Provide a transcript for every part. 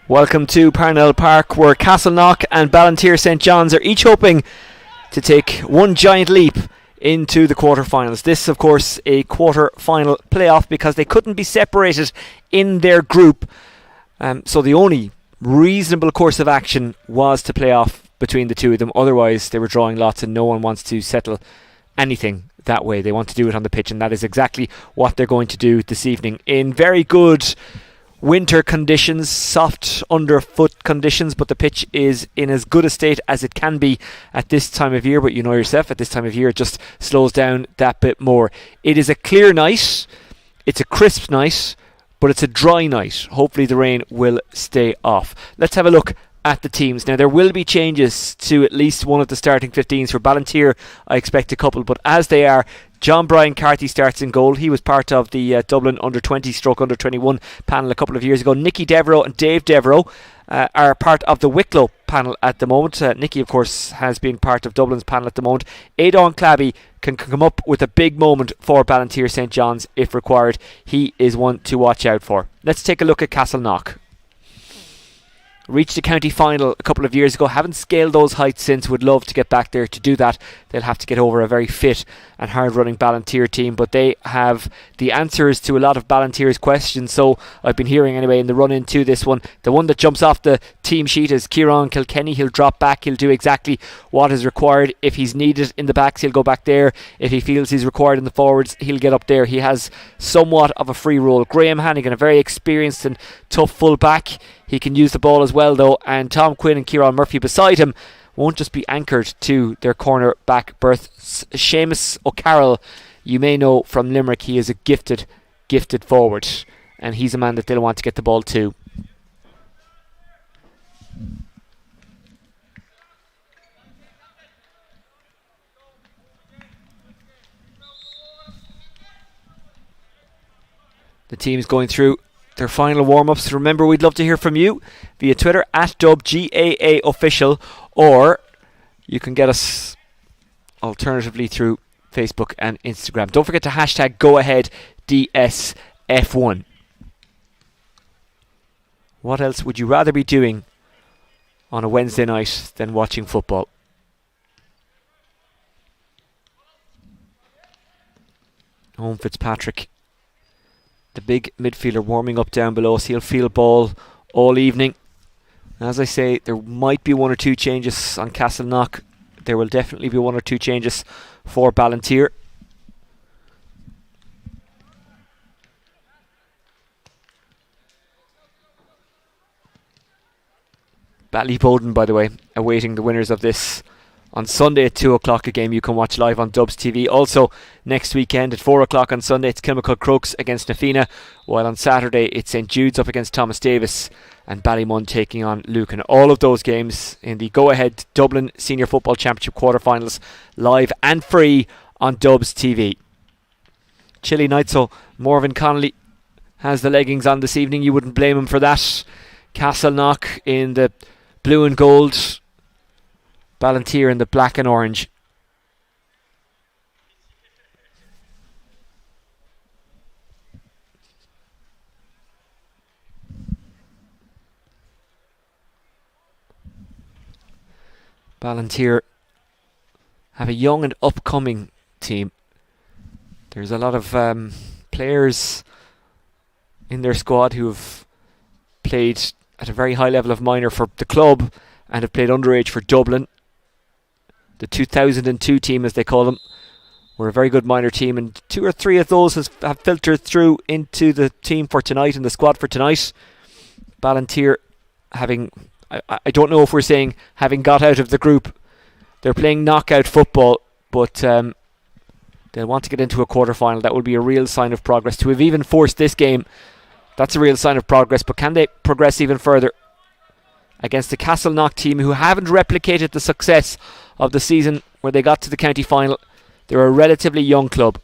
Welcome to Parnell Park, where Castleknock and Ballinteer St John's are each hoping to take one giant leap into the quarterfinals. This, of course, a quarter-final playoff because they couldn't be separated in their group. So the only reasonable course of action was to play off between the two of them. Otherwise, they were drawing lots and no one wants to settle anything that way. They want to do it on the pitch, and that is exactly what they're going to do this evening in very good winter conditions, soft underfoot conditions, but the pitch is in as good a state as it can be at this time of year. But you know yourself, at this time of year it just slows down that bit more. It is a clear night, it's a crisp night, but it's a dry night. Hopefully the rain will stay off. Let's have a look at the teams. Now, there will be changes to at least one of the starting 15s. For Ballinteer, I expect a couple, but as they are, John Brian Carthy starts in goal. He was part of the Dublin under-20 / under-21 panel a couple of years ago. Nicky Devereaux and Dave Devereaux are part of the Wicklow panel at the moment. Nicky, of course, has been part of Dublin's panel at the moment. Aidan Clabby can come up with a big moment for Ballinteer St John's if required. He is one to watch out for. Let's take a look at Castleknock. Reached the county final a couple of years ago. Haven't scaled those heights since. Would love to get back there. To do that, they'll have to get over a very fit and hard-running Ballinteer team. But they have the answers to a lot of Ballinteer's questions. So I've been hearing anyway in the run-in to this one. The one that jumps off the team sheet is Kieran Kilkenny. He'll drop back. He'll do exactly what is required. If he's needed in the backs, he'll go back there. If he feels he's required in the forwards, he'll get up there. He has somewhat of a free role. Graham Hannigan, a very experienced and tough full-back. He can use the ball as well, though, and Tom Quinn and Kieran Murphy beside him won't just be anchored to their corner back berths. Seamus O'Carroll, you may know from Limerick, he is a gifted forward, and he's a man that they'll want to get the ball to. The team's going through their final warm-ups. Remember, we'd love to hear from you via Twitter at DubGAAOfficial, or you can get us alternatively through Facebook and Instagram. Don't forget to hashtag Go Ahead DSF1. What else would you rather be doing on a Wednesday night than watching football? Owen Fitzpatrick, the big midfielder, warming up down below, so he'll feel ball all evening. As I say, there might be one or two changes on Castleknock. There will definitely be one or two changes for Ballinteer. Ballyboden, by the way, awaiting the winners of this on Sunday at 2 o'clock, a game you can watch live on Dubs TV. Also, next weekend at 4 o'clock on Sunday, it's Kilmacud Crooks against Nafina, while on Saturday it's St Jude's up against Thomas Davis and Ballymun taking on Lucan. All of those games in the Go Ahead Dublin Senior Football Championship quarterfinals, live and free on Dubs TV. Chilly night, so Morven Connolly has the leggings on this evening. You wouldn't blame him for that. Castleknock in the blue and gold, Ballinteer in the black and orange. Ballinteer have a young and upcoming team. There's a lot of players in their squad who have played at a very high level of minor for the club and have played underage for Dublin. The 2002 team, as they call them, were a very good minor team, and 2 or 3 of those have filtered through into the team for tonight and the squad for tonight. Ballinteer having, I don't know if we're saying having got out of the group. They're playing knockout football, but they'll want to get into a quarter-final. That would be a real sign of progress. To have even forced this game, that's a real sign of progress, but can they progress even further against the Castleknock team, who haven't replicated the success of the season where they got to the county final? They're a relatively young club.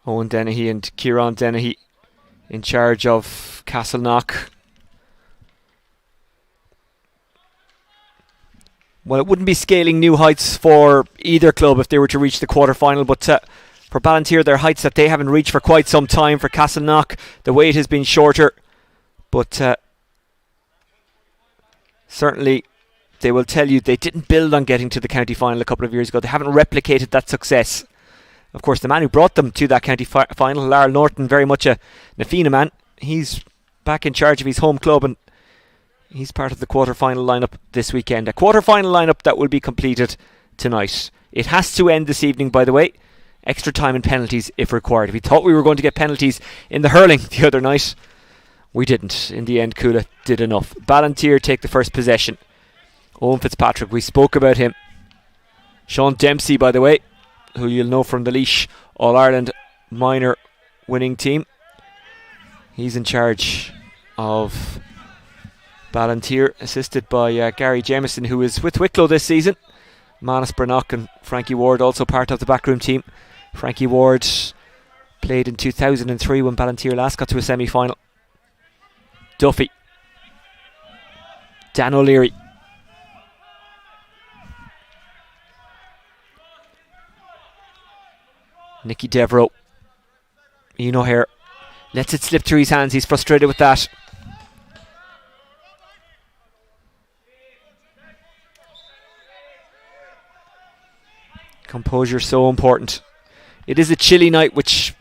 Owen Dennehy and Kieran Dennehy in charge of Castleknock. Well, it wouldn't be scaling new heights for either club if they were to reach the quarter-final, but for Ballinteer, they're heights that they haven't reached for quite some time. For Castleknock, the wait has been shorter, but certainly they will tell you they didn't build on getting to the county final a couple of years ago. They haven't replicated that success. Of course, the man who brought them to that county final, Larry Norton, very much a Nafina man. He's back in charge of his home club, and he's part of the quarter-final lineup this weekend. A quarter-final lineup that will be completed tonight. It has to end this evening, by the way. Extra time and penalties if required. We thought we were going to get penalties in the hurling the other night. We didn't. In the end, Coola did enough. Ballinteer take the first possession. Owen Fitzpatrick, we spoke about him. Sean Dempsey, by the way, who you'll know from the Laois All-Ireland minor winning team. He's in charge of Ballinteer, assisted by Gary Jamieson, who is with Wicklow this season. Manus Brannock and Frankie Ward also part of the backroom team. Frankie Ward played in 2003 when Ballinteer last got to a semi-final. Duffy. Dan O'Leary. Nicky Devereaux. Ian O'Hare lets it slip through his hands. He's frustrated with that. Composure so important. It is a chilly night, which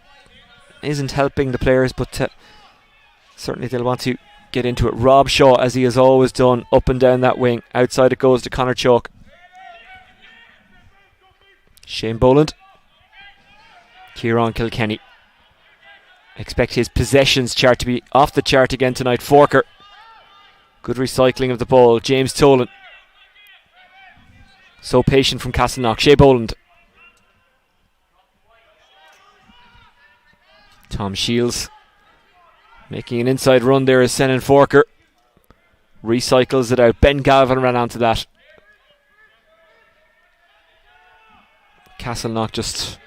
isn't helping the players, but certainly they'll want to get into it. Rob Shaw, as he has always done, up and down that wing. Outside it goes to Conor Chalk. Shane Boland. Kieran Kilkenny. Expect his possessions chart to be off the chart again tonight. Forker. Good recycling of the ball. James Tolan. So patient from Castleknock. Shea Boland. Tom Shields. Making an inside run there is Senan Forker. Recycles it out. Ben Galvin ran onto that. Castleknock just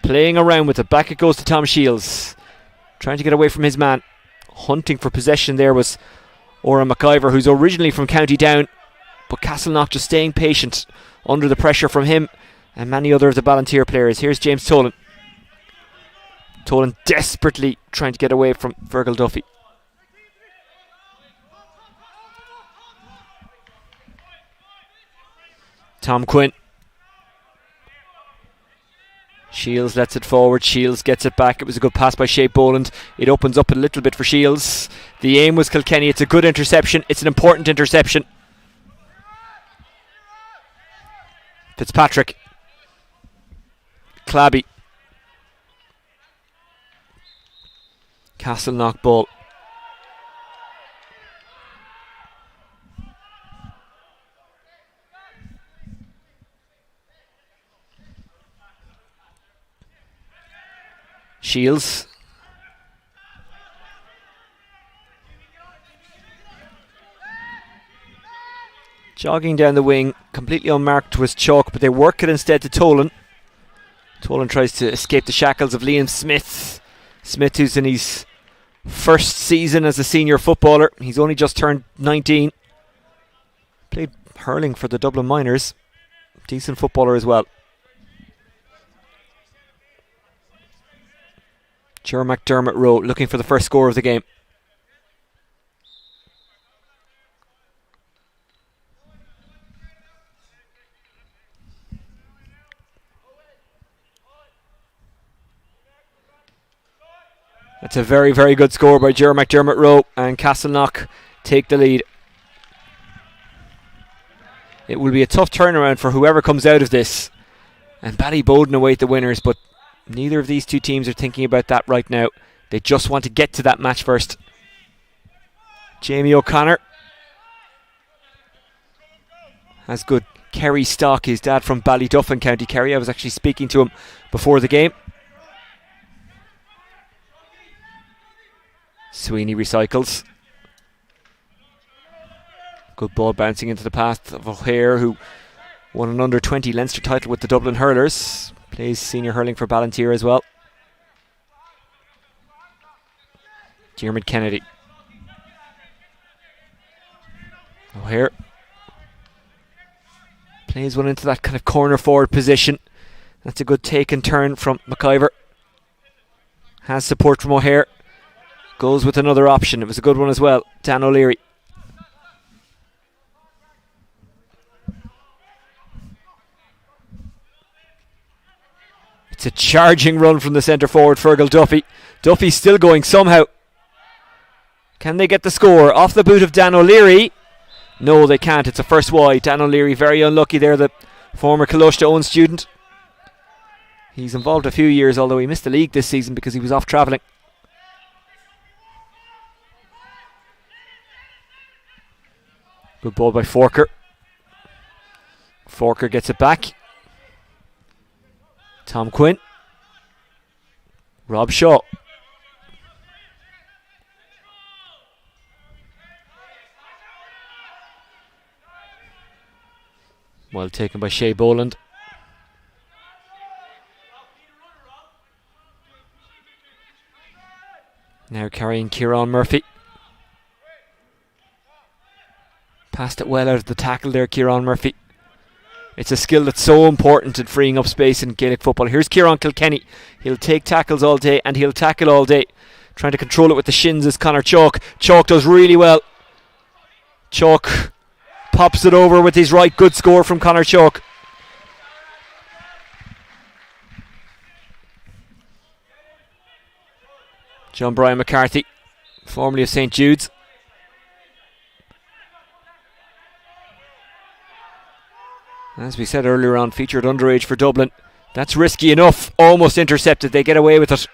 playing around with it. Back it goes to Tom Shields. Trying to get away from his man. Hunting for possession there was Oran McIver, who's originally from County Down. But Castleknock just staying patient under the pressure from him and many other of the Ballinteer players. Here's James Tolan. Tolan desperately trying to get away from Virgil Duffy. Tom Quinn. Shields lets it forward. Shields gets it back. It was a good pass by Shea Boland. It opens up a little bit for Shields. The aim was Kilkenny. It's a good interception. It's an important interception. Fitzpatrick. Clabby. Castleknock ball. Shields. Jogging down the wing, completely unmarked was Chalk, but they work it instead to Tolan. Tolan tries to escape the shackles of Liam Smith. Smith, who's in his first season as a senior footballer. He's only just turned 19. Played hurling for the Dublin Miners. Decent footballer as well. Ger McDermott Rowe looking for the first score of the game. That's a very, very good score by Ger McDermott Rowe, and Castleknock take the lead. It will be a tough turnaround for whoever comes out of this. And Ballyboden await the winners, but neither of these two teams are thinking about that right now. They just want to get to that match first. Jamie O'Connor has good Kerry stock. His dad from Ballyduffin, County Kerry. I was actually speaking to him before the game. Sweeney recycles. Good ball bouncing into the path of O'Hare, who won an under-20 Leinster title with the Dublin Hurlers. Plays senior hurling for Ballinteer as well. Diarmuid Kennedy. O'Hare plays one into that kind of corner forward position. That's a good take and turn from McIver. Has support from O'Hare. Goes with another option. It was a good one as well. Dan O'Leary. It's a charging run from the centre forward, Fergal Duffy. Duffy's still going somehow. Can they get the score? Off the boot of Dan O'Leary. No, they can't. It's a first wide. Dan O'Leary very unlucky there, the former Colushta own student. He's involved a few years, although he missed the league this season because he was off travelling. Good ball by Forker. Forker gets it back. Tom Quinn. Rob Shaw. Well taken by Shea Boland. Now carrying Kieran Murphy. Passed it well out of the tackle there, Kieran Murphy. It's a skill that's so important in freeing up space in Gaelic football. Here's Kieran Kilkenny. He'll take tackles all day and he'll tackle all day. Trying to control it with the shins is Conor Chalk. Chalk does really well. Chalk pops it over with his right. Good score from Conor Chalk. John Brian McCarthy, formerly of St. Jude's. As we said earlier on, featured underage for Dublin. That's risky enough. Almost intercepted. They get away with it.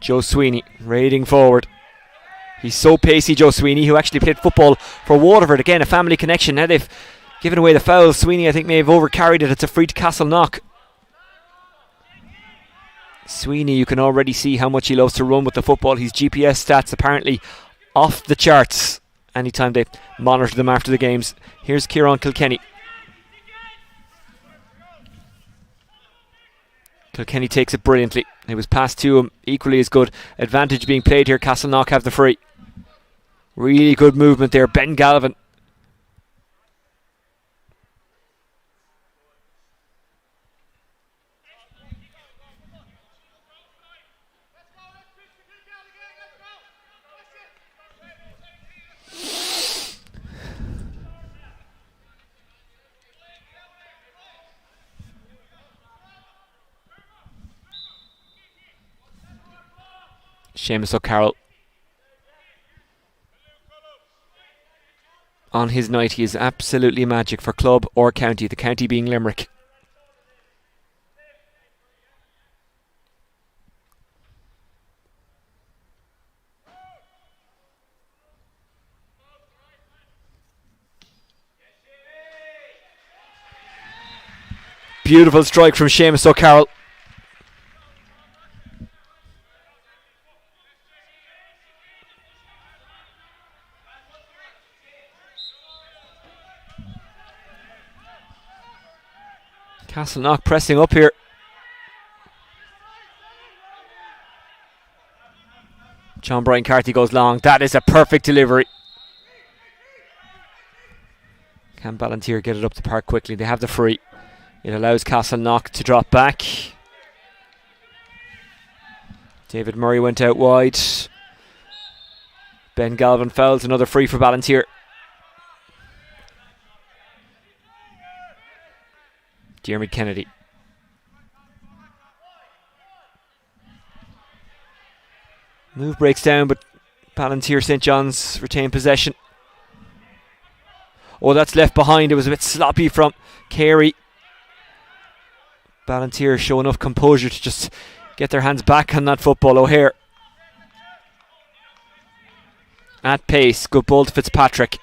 Joe Sweeney raiding forward. He's so pacey, Joe Sweeney, who actually played football for Waterford. Again, a family connection. Now they've given away the foul. Sweeney, I think, may have overcarried it. It's a free to Castleknock. Sweeney, you can already see how much he loves to run with the football. His GPS stats apparently off the charts anytime they monitor them after the games. Here's Kieran Kilkenny. Kilkenny takes it brilliantly. It was passed to him, equally as good. Advantage being played here. Castleknock have the free. Really good movement there. Ben Galvin. Seamus O'Carroll. On his night, he is absolutely magic for club or county, the county being Limerick. Beautiful strike from Seamus O'Carroll. Castleknock pressing up here. John Brian Carthy goes long. That is a perfect delivery. Can Ballinteer get it up the park quickly? They have the free. It allows Castleknock to drop back. David Murray went out wide. Ben Galvin fouls. Another free for Ballinteer. Diarmuid Kennedy. Move breaks down, but Ballinteer St. John's retain possession. Oh, that's left behind. It was a bit sloppy from Carey. Ballinteer show enough composure to just get their hands back on that football. O'Hare. At pace. Good ball to Fitzpatrick.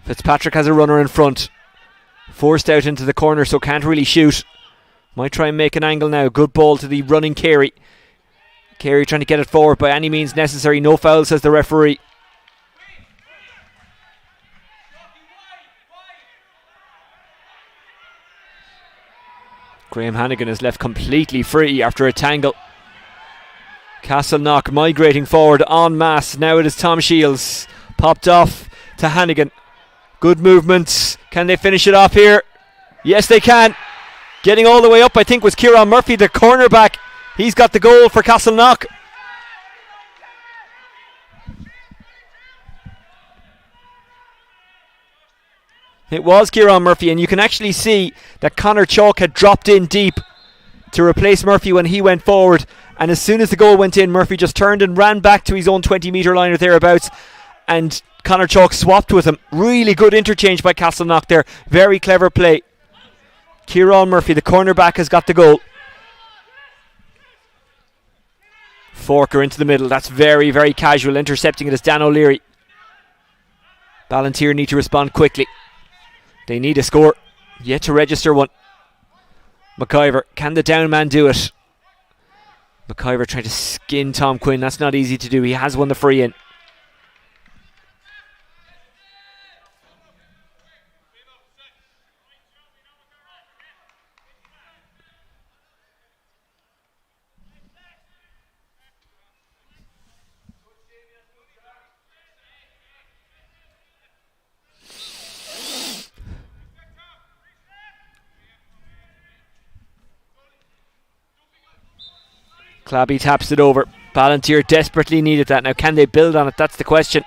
Fitzpatrick has a runner in front. Forced out into the corner, so can't really shoot. Might try and make an angle now. Good ball to the running Carey. Carey trying to get it forward by any means necessary. No foul, says the referee. Graham Hannigan is left completely free after a tangle. Castleknock migrating forward en masse. Now it is Tom Shields. Popped off to Hannigan. Good movement. Can they finish it off here? Yes, they can. Getting all the way up, I think, was Kieran Murphy, the cornerback. He's got the goal for Castleknock. It was Kieran Murphy, and you can actually see that Conor Chalk had dropped in deep to replace Murphy when he went forward. And as soon as the goal went in, Murphy just turned and ran back to his own 20-metre line or thereabouts. And Conor Chalk swapped with him. Really good interchange by Castleknock there. Very clever play. Kieran Murphy, the cornerback, has got the goal. Forker into the middle. That's very, very casual. Intercepting it is Dan O'Leary. Ballinteer need to respond quickly. They need a score. Yet to register one. McIver, can the down man do it? McIver trying to skin Tom Quinn. That's not easy to do. He has won the free in. Clabby taps it over. Ballinteer desperately needed that. Now can they build on it? That's the question.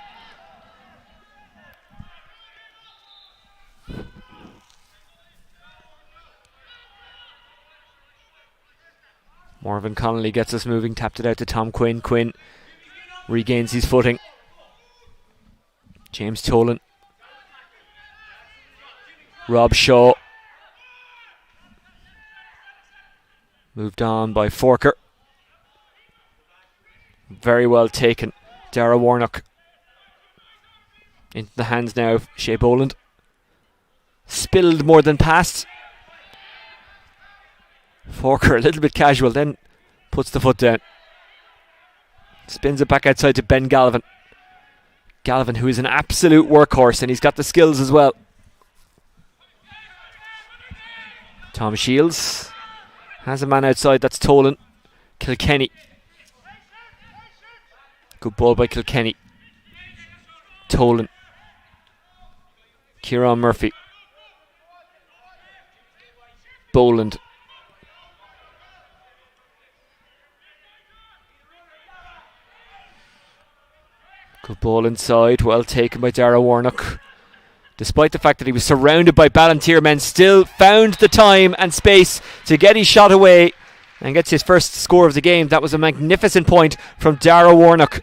Morven Connolly gets us moving. Tapped it out to Tom Quinn. Quinn regains his footing. James Tolan. Rob Shaw. Moved on by Forker. Very well taken. Dara Warnock. Into the hands now of Shea Boland. Spilled more than passed. Forker a little bit casual, then puts the foot down. Spins it back outside to Ben Galvin. Galvin, who is an absolute workhorse, and he's got the skills as well. Tom Shields has a man outside, that's Tolan. Kilkenny. Good ball by Kilkenny. Tolan. Kieran Murphy. Boland. Good ball inside, well taken by Dara Warnock. Despite the fact that he was surrounded by Ballinteer men, still found the time and space to get his shot away and gets his first score of the game. That was a magnificent point from Dara Warnock.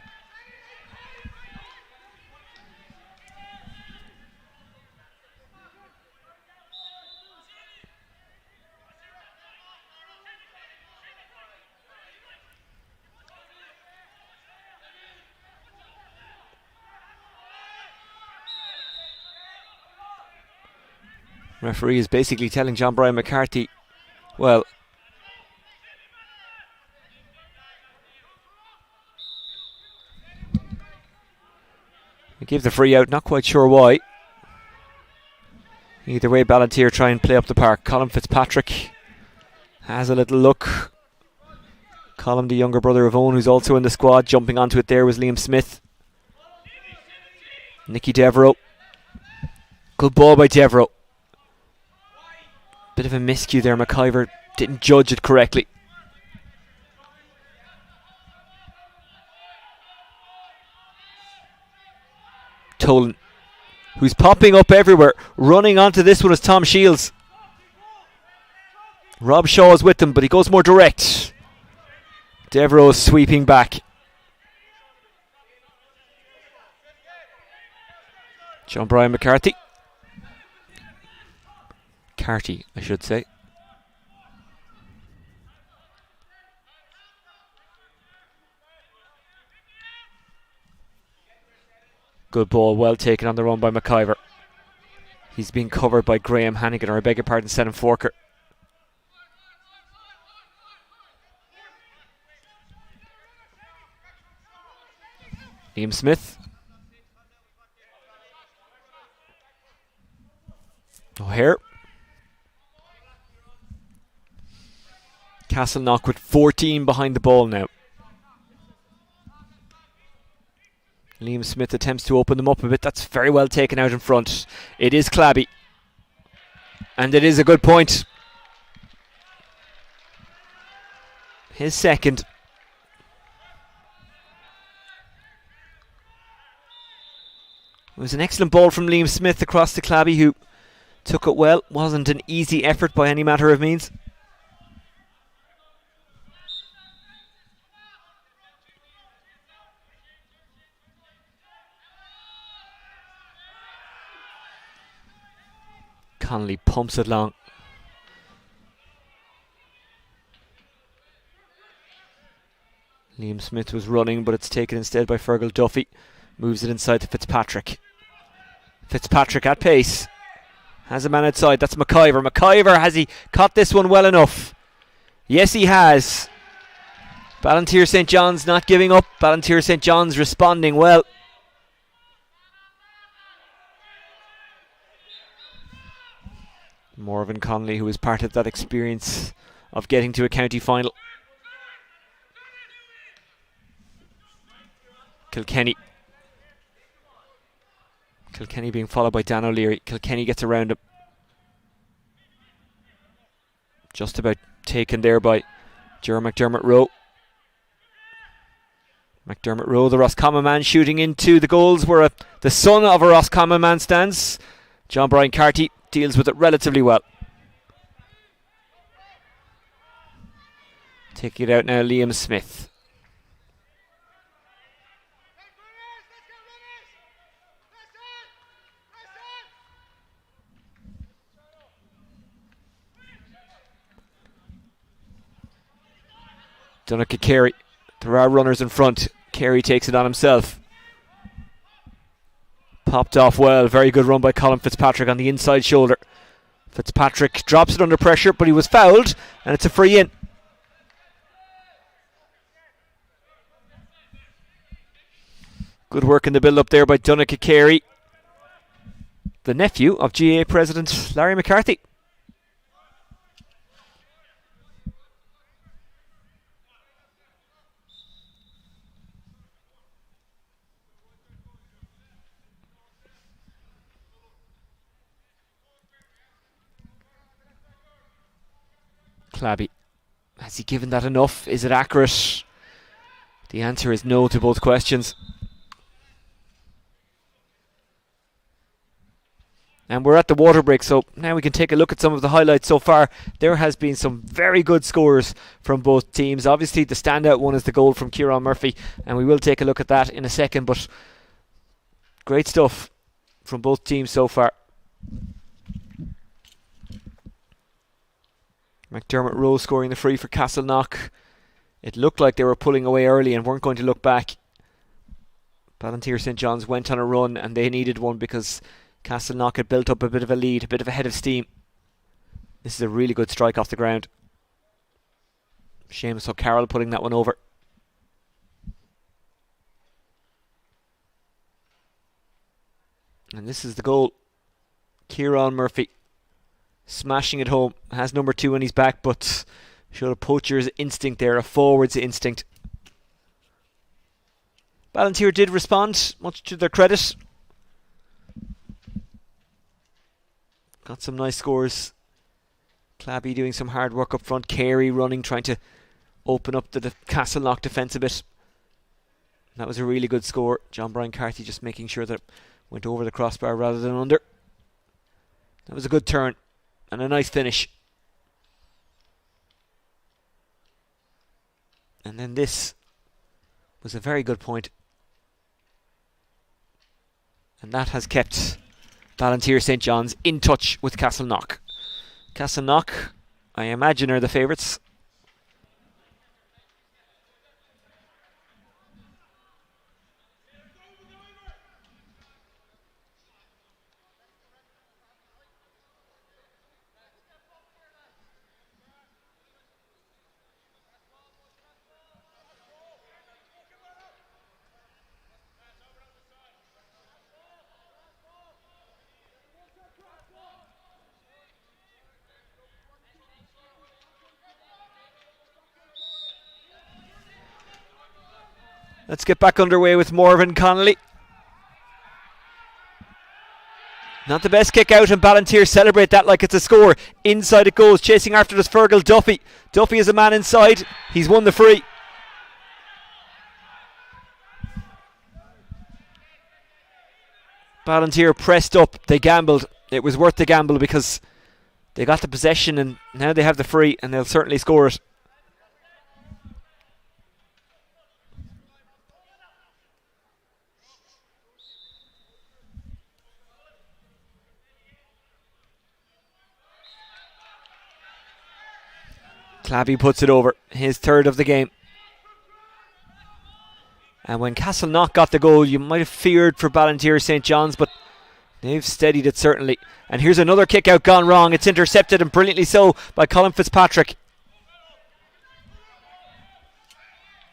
Referee is basically telling John Brian McCarthy, well, he gave the free out, not quite sure why. Either way, Ballinteer try and play up the park. Colin Fitzpatrick has a little look. Colin, the younger brother of Owen, who's also in the squad. Jumping onto it there was Liam Smith. Nicky Devereaux. Good ball by Devereaux. Bit of a miscue there. McIver didn't judge it correctly. Tolan, who's popping up everywhere. Running onto this one is Tom Shields. Rob Shaw is with him, but he goes more direct. Devereaux sweeping back. John Brian McCarthy. Carty, I should say. Good ball, well taken on the run by McIver. He's being covered by Graham Hannigan, or I beg your pardon, Senan Forker. Liam Smith. O'Hare. Castleknock with 14 behind the ball now. Liam Smith attempts to open them up a bit. That's very well taken out in front. It is Clabby. And it is a good point. His second. It was an excellent ball from Liam Smith across to Clabby, who took it well. Wasn't an easy effort by any matter of means. Connolly pumps it long. Liam Smith was running, but it's taken instead by Fergal Duffy. Moves it inside to Fitzpatrick. Fitzpatrick at pace. Has a man outside. That's McIver. McIver, has he caught this one well enough? Yes, he has. Ballinteer St. John's not giving up. Ballinteer St. John's responding well. Morven Connolly, who is part of that experience of getting to a county final. Kilkenny being followed by Dan O'Leary. Kilkenny gets around him. Just about taken there by McDermott Rowe. McDermott Rowe, the Roscommon man, shooting into the goals where the son of a Roscommon man stands. John Brian Carty deals with it relatively well. Taking it out now, Liam Smith. Donnacha Carey. There are runners in front. Carey takes it on himself. Popped off well. Very good run by Colin Fitzpatrick on the inside shoulder. Fitzpatrick drops it under pressure, but he was fouled, and it's a free in. Good work in the build-up there by Donnacha Carey, the nephew of GAA President Larry McCarthy. Clabby. Has he given that enough? Is it accurate? The answer is no to both questions. And we're at the water break, so now we can take a look at some of the highlights so far. There has been some very good scores from both teams. Obviously, the standout one is the goal from Kieran Murphy, and we will take a look at that in a second, but great stuff from both teams so far. McDermott Rowe scoring the free for Castleknock. It looked like they were pulling away early and weren't going to look back. Ballinteer St. John's went on a run and they needed one because Castleknock had built up a bit of a lead, a bit of a head of steam. This is a really good strike off the ground. Seamus O'Carroll putting that one over. And this is the goal. Kieran Murphy smashing it home. Has number 2 on his back, but showed a poacher's instinct there, a forward's instinct. Ballinteer did respond, much to their credit. Got some nice scores. Clabby doing some hard work up front. Carey running, trying to open up the Castleknock defence a bit. That was a really good score. John Brian Carty just making sure that it went over the crossbar rather than under. That was a good turn and a nice finish. And then this was a very good point. And that has kept Ballinteer St. John's in touch with Castleknock. Castleknock, I imagine, are the favourites. Let's get back underway with Morven Connolly. Not the best kick out, and Ballinteer celebrate that like it's a score. Inside it goes, chasing after this Fergal Duffy. Duffy is a man inside. He's won the free. Ballinteer pressed up. They gambled. It was worth the gamble because they got the possession and now they have the free and they'll certainly score it. Clavey puts it over, his third of the game. And when Castleknock got the goal, you might have feared for Ballinteer St. John's, but they've steadied it certainly. And here's another kick out gone wrong. It's intercepted, and brilliantly so, by Colin Fitzpatrick.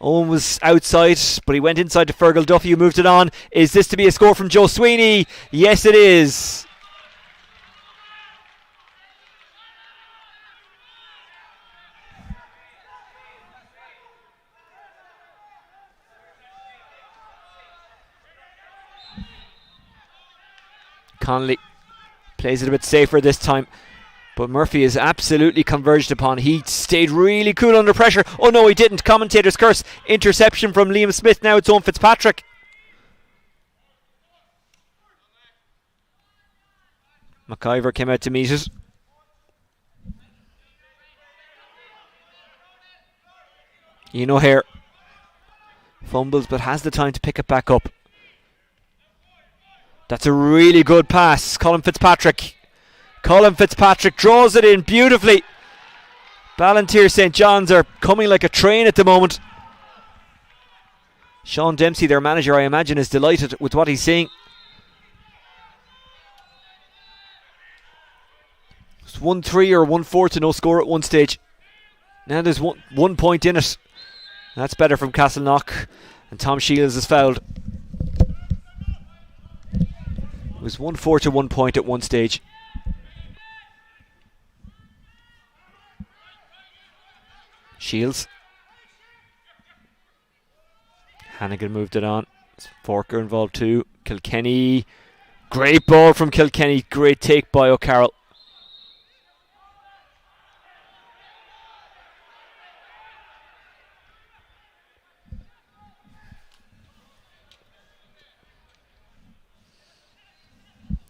Owen was outside, but he went inside to Fergal Duffy, who moved it on. Is this to be a score from Joe Sweeney? Yes, it is. Connolly plays it a bit safer this time, but Murphy is absolutely converged upon. He stayed really cool under pressure. Oh no, he didn't. Commentator's curse. Interception from Liam Smith. Now it's Owen Fitzpatrick. McIver came out to meet it. Ian O'Hare fumbles but has the time to pick it back up. That's a really good pass. Colin Fitzpatrick draws it in beautifully. Ballinteer St. John's are coming like a train at the moment. Sean Dempsey, their manager, I imagine, is delighted with what he's seeing. It's 1-3 or 1-4 to no score at one stage. Now there's 1 point in it. That's better from Castleknock. And Tom Shields is fouled. It was 1-4 to 1 point at one stage. Shields. Hannigan moved it on. Forker involved too. Kilkenny. Great ball from Kilkenny. Great take by O'Carroll.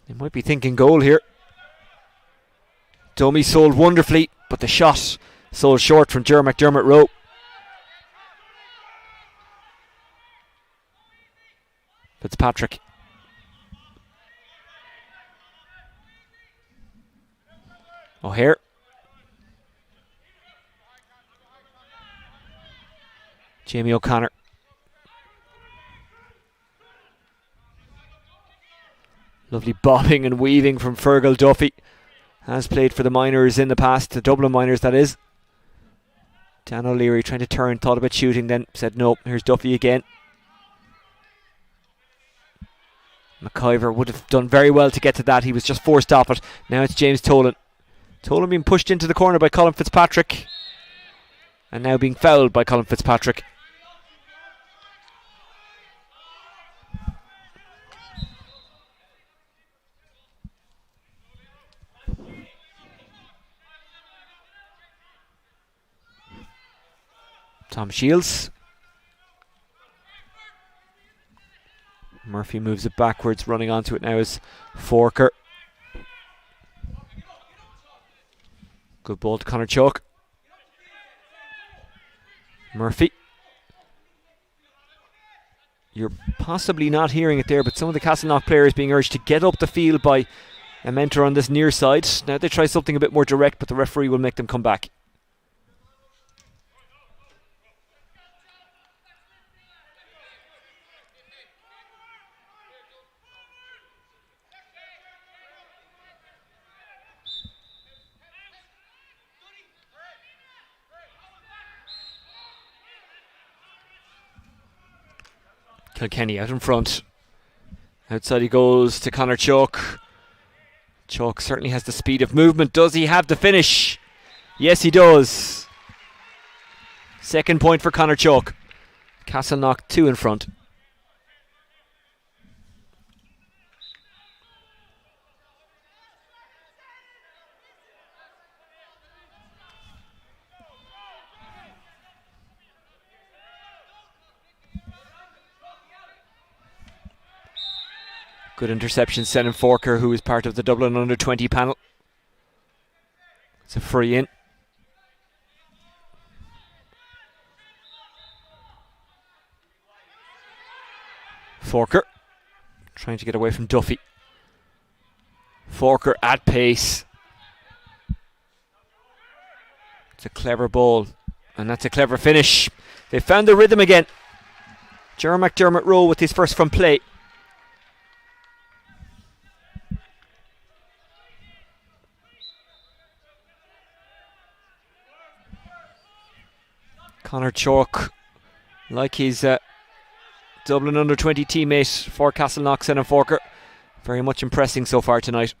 They might be thinking goal here. Dummy sold wonderfully, but the shot sold short from Ger McDermott Rowe. Fitzpatrick. O'Hare. Jamie O'Connor. Lovely bobbing and weaving from Fergal Duffy. Has played for the minors in the past, the Dublin minors that is. Dan O'Leary trying to turn, thought about shooting, then said no. Here's Duffy again. McIver would have done very well to get to that. He was just forced off it. Now it's James Tolan. Tolan being pushed into the corner by Colin Fitzpatrick. And now being fouled by Colin Fitzpatrick. Tom Shields. Murphy moves it backwards, running onto it now is Forker. Good ball to Conor Chalk. Murphy. You're possibly not hearing it there, but some of the Castleknock players being urged to get up the field by a mentor on this near side. Now they try something a bit more direct, but the referee will make them come back. Kilkenny out in front. Outside he goes to Conor Chalk. Chalk certainly has the speed of movement. Does he have the finish? Yes, he does. Second point for Conor Chalk. Castleknock 2 in front. Good interception, Senan Forker, who is part of the Dublin under-20 panel. It's a free in. Forker trying to get away from Duffy. Forker at pace. It's a clever ball, and that's a clever finish. They found the rhythm again. Jerry McDermott Rowe with his first from play. Conor Chalk, like his Dublin under-20 teammate for Castleknock, Senan Forker, very much impressing so far tonight.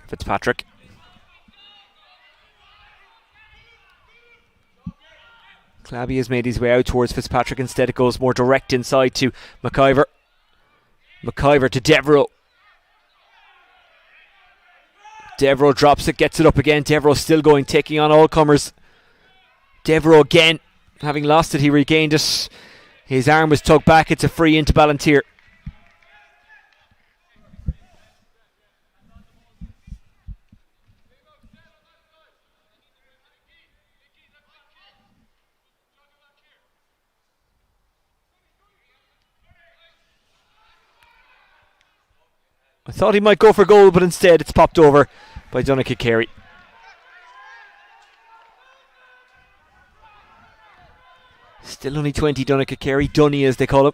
Fitzpatrick. Clabby has made his way out towards Fitzpatrick. Instead it goes more direct inside to McIver. McIver to Devereux. Devereux drops it, gets it up again. Devereux still going, taking on all comers. Devereux again. Having lost it, he regained it. His arm was tugged back. It's a free into Ballinteer. I thought he might go for goal, but instead it's popped over by Donnacha Carey. Still only 20, Donnacha Carey, Dunny as they call him.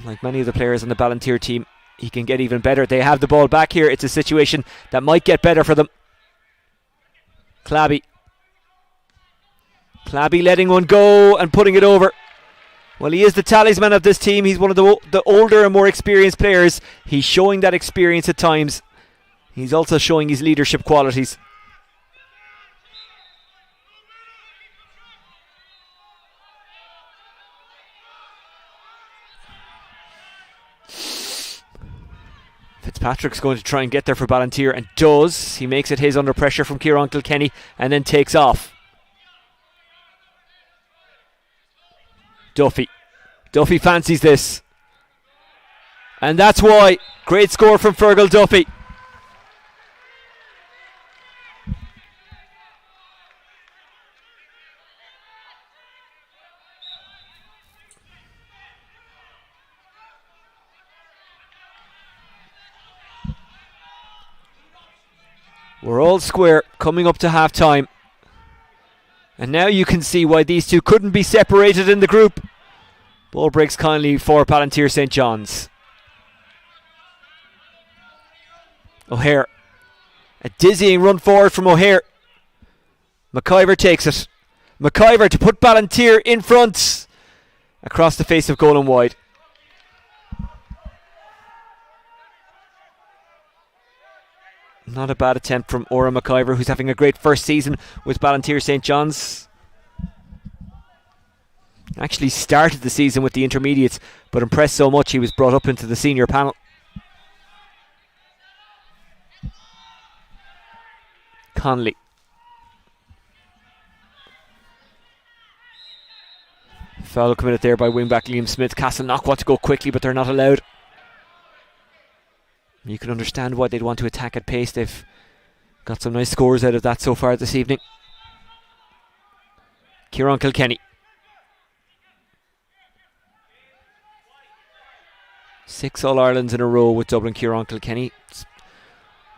Like many of the players on the Ballinteer team, he can get even better. They have the ball back here. It's a situation that might get better for them. Clabby letting one go and putting it over. Well, he is the talisman of this team. He's one of the older and more experienced players. He's showing that experience at times. He's also showing his leadership qualities. Fitzpatrick's going to try and get there for Ballinteer, and does. He makes it his under pressure from Kieran Kilkenny and then takes off. Duffy fancies this. And that's why. Great score from Fergal Duffy. We're all square coming up to half time. And now you can see why these two couldn't be separated in the group. Ball breaks kindly for Ballinteer St. John's. O'Hare. A dizzying run forward from O'Hare. McIver takes it. McIver to put Ballinteer in front. Across the face of goal and wide. Not a bad attempt from Ora McIver, who's having a great first season with Ballinteer St. John's. Actually started the season with the intermediates, but impressed so much he was brought up into the senior panel. Conley. Foul committed there by wingback Liam Smith. Castleknock want to go quickly, but they're not allowed. You can understand why they'd want to attack at pace. They've got some nice scores out of that so far this evening. Kieran Kilkenny. 6 All-Irelands in a row with Dublin. Kieran Kilkenny.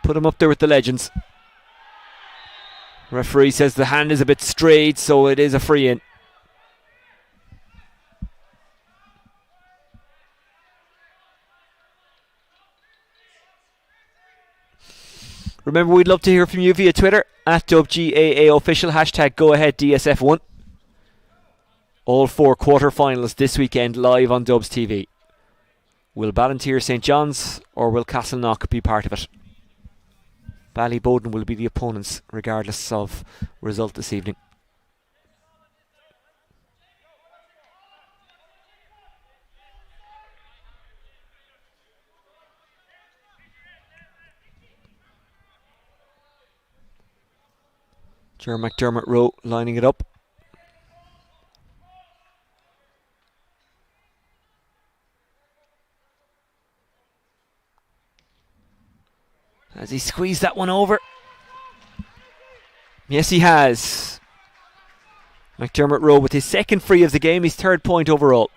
Put him up there with the legends. Referee says the hand is a bit straight, so it is a free in. Remember, we'd love to hear from you via Twitter at WGAA official, hashtag Go Ahead DSF1. All 4 quarter-finals this weekend live on Dubs TV. Will Ballinteer St John's or will Castleknock be part of it? Ballyboden will be the opponents regardless of result this evening. Ger McDermott Rowe lining it up. Has he squeezed that one over? Yes, he has. McDermott Rowe with his second free of the game, his 3rd point overall.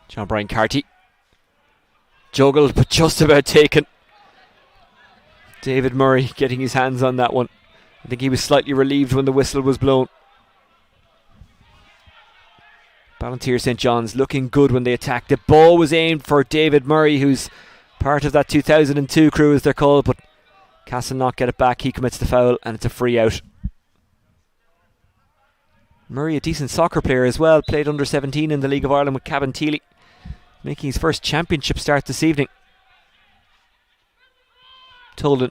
John Brian Carty. Juggled, but just about taken. David Murray getting his hands on that one. I think he was slightly relieved when the whistle was blown. Ballinteer St John's looking good when they attacked. The ball was aimed for David Murray, who's part of that 2002 crew, as they're called, but Castleknock get it back. He commits the foul, and it's a free out. Murray, a decent soccer player as well, played under 17 in the League of Ireland with Cabinteely, making his first championship start this evening. Tolan's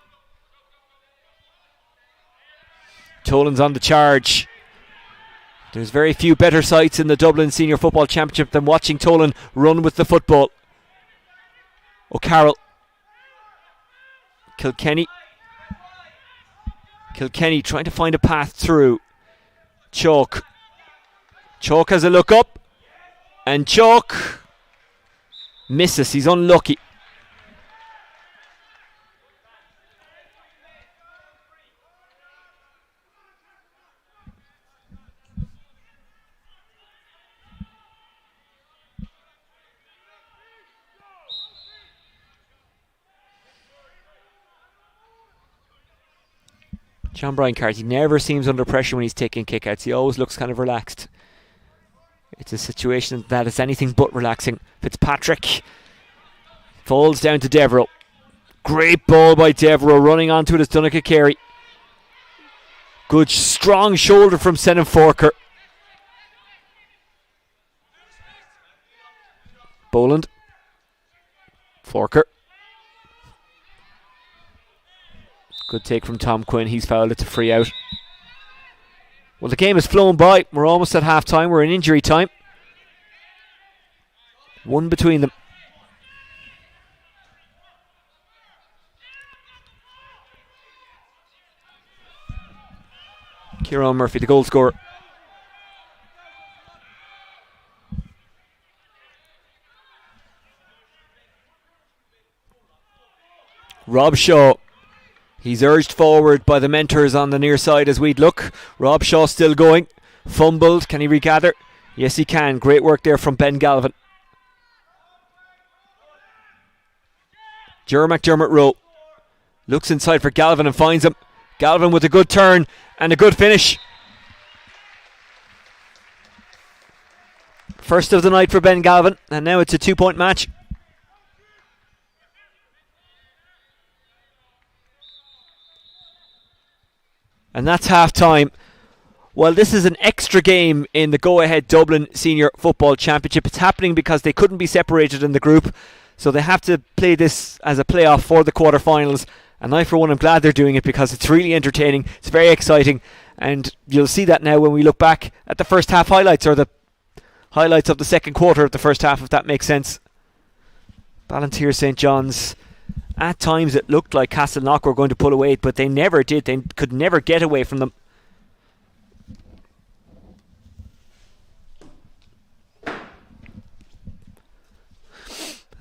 on the charge. There's very few better sights in the Dublin Senior Football Championship than watching Tolan run with the football. O'Carroll. Kilkenny trying to find a path through. Chalk has a look up, and Chalk misses. He's unlucky. John Brian Carty never seems under pressure when he's taking kickouts. He always looks kind of relaxed. It's a situation that is anything but relaxing. Fitzpatrick falls down to Devereux. Great ball by Devereux. Running onto it is Donnacha Carey. Good strong shoulder from Senan Forker. Boland. Forker. Good take from Tom Quinn. He's fouled. It's a free out. Well, the game has flown by. We're almost at half time. We're in injury time. One between them. Kieran Murphy, the goal scorer. Rob Shaw. He's urged forward by the mentors on the near side as we'd look. Rob Shaw still going. Fumbled. Can he regather? Yes, he can. Great work there from Ben Galvin. Ger McDermott Rowe looks inside for Galvin and finds him. Galvin with a good turn and a good finish. First of the night for Ben Galvin, and now it's a 2-point match. And that's half time. Well, this is an extra game in the Go Ahead Dublin Senior Football Championship. It's happening because they couldn't be separated in the group, so they have to play this as a playoff for the quarterfinals. And I, for one, am glad they're doing it because it's really entertaining. It's very exciting, and you'll see that now when we look back at the first half highlights, or the highlights of the second quarter of the first half, if that makes sense. Ballinteer St John's. At times it looked like Castleknock were going to pull away, but they never did. They could never get away from them.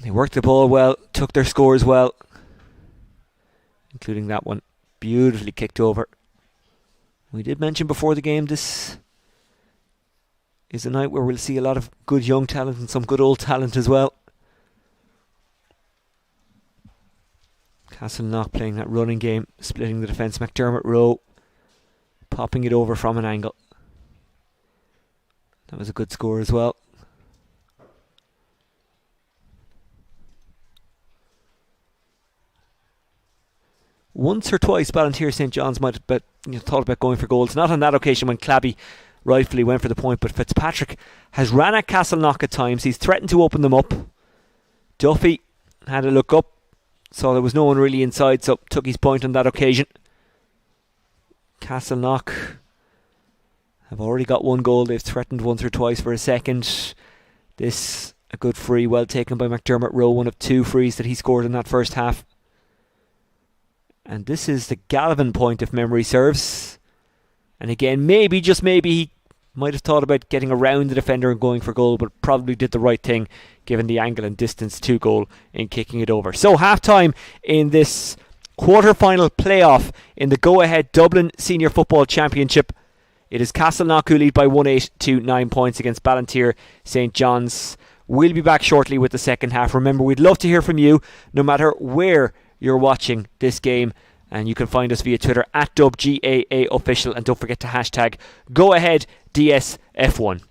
They worked the ball well, took their scores well, including that one. Beautifully kicked over. We did mention before the game this is a night where we'll see a lot of good young talent and some good old talent as well. Castleknock playing that running game, splitting the defence. McDermott Rowe popping it over from an angle. That was a good score as well. Once or twice Ballinteer St John's might have thought about going for goals. Not on that occasion when Clabby rightfully went for the point, but Fitzpatrick has ran at Castleknock at times. He's threatened to open them up. Duffy had a look up, saw there was no one really inside, so took his point on that occasion. Castleknock have already got one goal. They've threatened once or twice for a second. This a good free, well taken by McDermott Rowe, one of 2 frees that he scored in that first half. And this is the Galvin point, if memory serves. And again, maybe, just maybe, he might have thought about getting around the defender and going for goal, but probably did the right thing given the angle and distance to goal in kicking it over. So half-time in this quarter-final playoff in the Go Ahead Dublin Senior Football Championship. It is Castleknock who lead by 1-8 to 9 points against Ballinteer St John's. We'll be back shortly with the second half. Remember, we'd love to hear from you, no matter where you're watching this game, and you can find us via Twitter at DubGAAOfficial, and don't forget to hashtag GoAheadDSF1.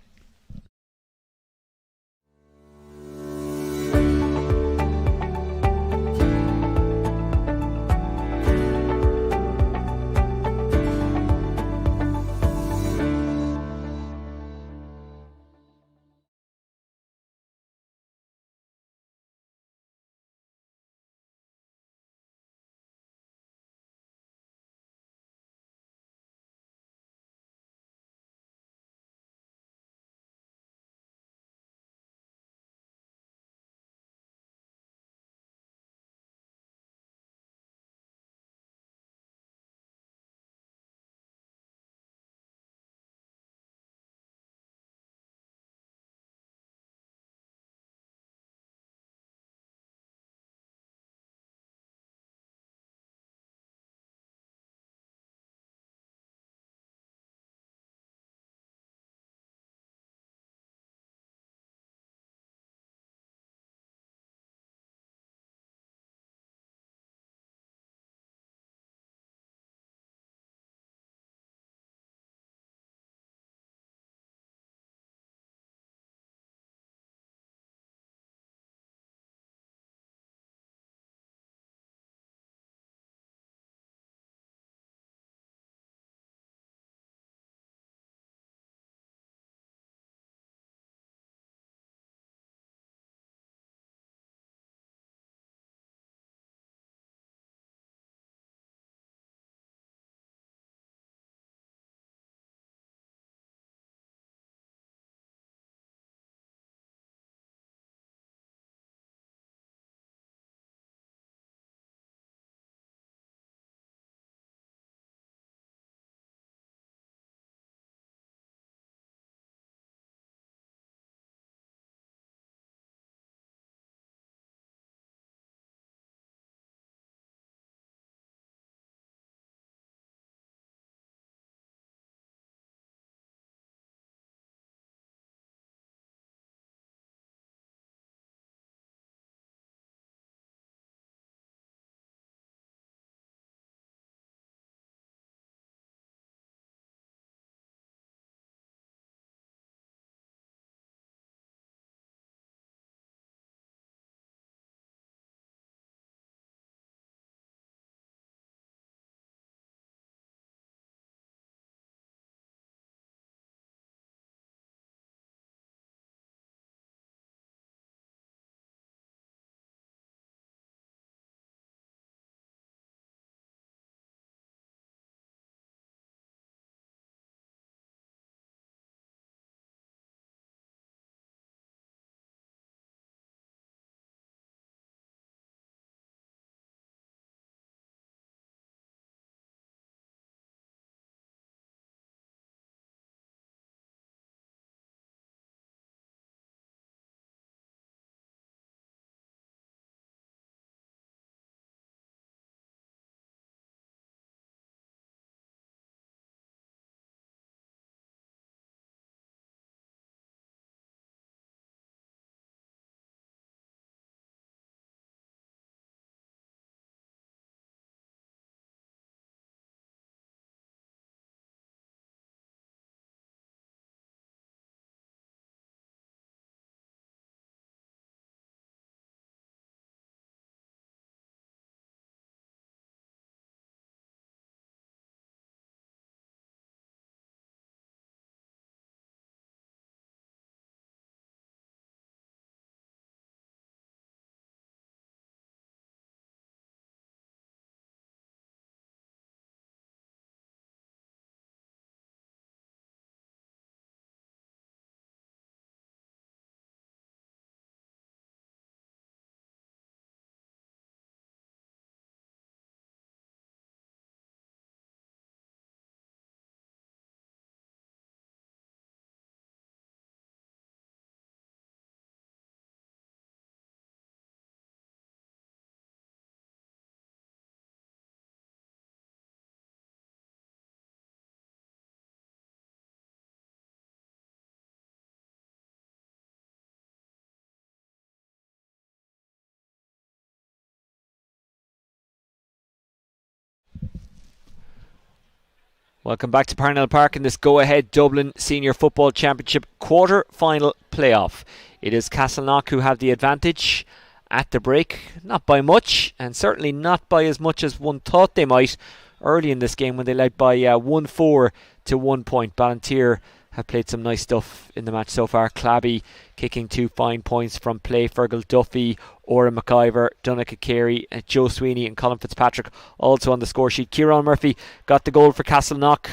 Welcome back to Parnell Park in this Go Ahead Dublin Senior Football Championship quarter-final playoff. It is Castleknock who have the advantage at the break, not by much, and certainly not by as much as one thought they might early in this game when they led by 1-4 to 1 point. Ballinteer have played some nice stuff in the match so far. Clabby kicking 2 fine points from play. Fergal Duffy, Oren McIver, Donnacha Carey, Joe Sweeney and Colin Fitzpatrick also on the score sheet. Kieran Murphy got the goal for Castleknock.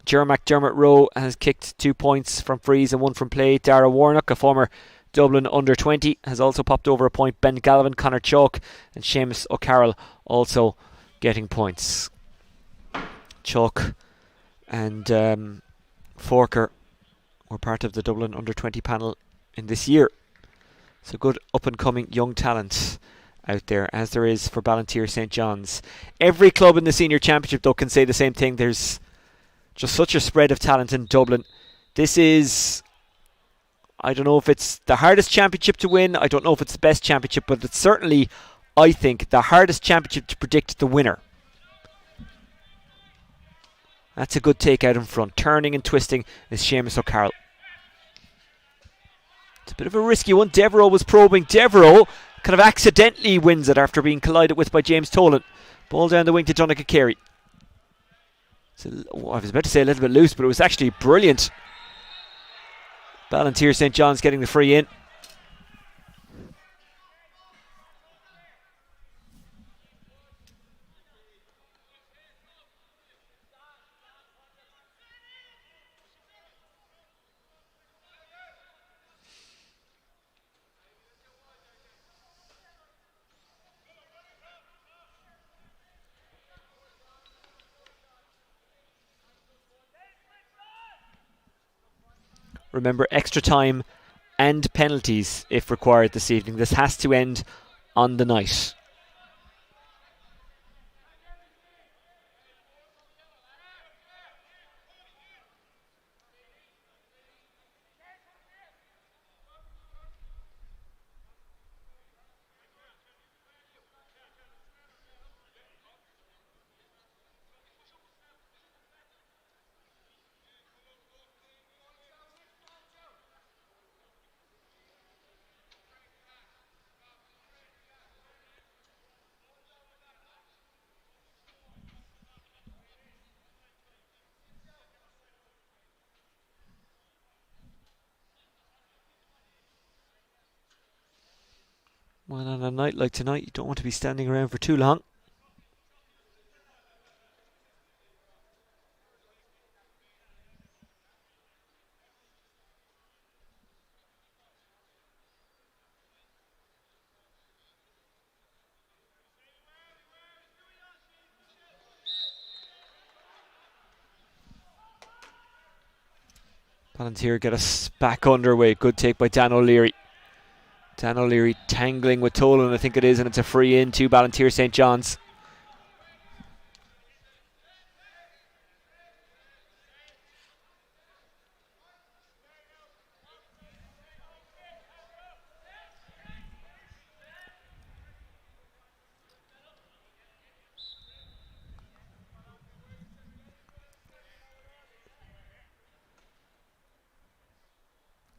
Dermot Rowe has kicked 2 points from frees and 1 from play. Dara Warnock, a former Dublin under 20, has also popped over a point. Ben Galvin, Connor Chalk and Seamus O'Carroll also getting points. Chalk and Forker were part of the Dublin under 20 panel in this year. So good up and coming young talent out there, as there is for Ballinteer St. John's. Every club in the senior championship though can say the same thing. There's just such a spread of talent in Dublin. This is, I don't know if it's the hardest championship to win, I don't know if it's the best championship, but it's certainly, I think, the hardest championship to predict the winner. That's a good take out in front. Turning and twisting is Seamus O'Carroll. It's a bit of a risky one. Devereaux was probing. Devereaux kind of accidentally wins it after being collided with by James Tolan. Ball down the wing to Donnacha Carey. I was about to say a little bit loose, but it was actually brilliant. Ballinteer St. John's getting the free in. Remember, extra time and penalties if required this evening. This has to end on the night. Well, on a night like tonight, you don't want to be standing around for too long. Ballinteer get us back underway. Good take by Dan O'Leary. Dan O'Leary tangling with Tolan, I think it is, and it's a free in to Ballinteer St. John's.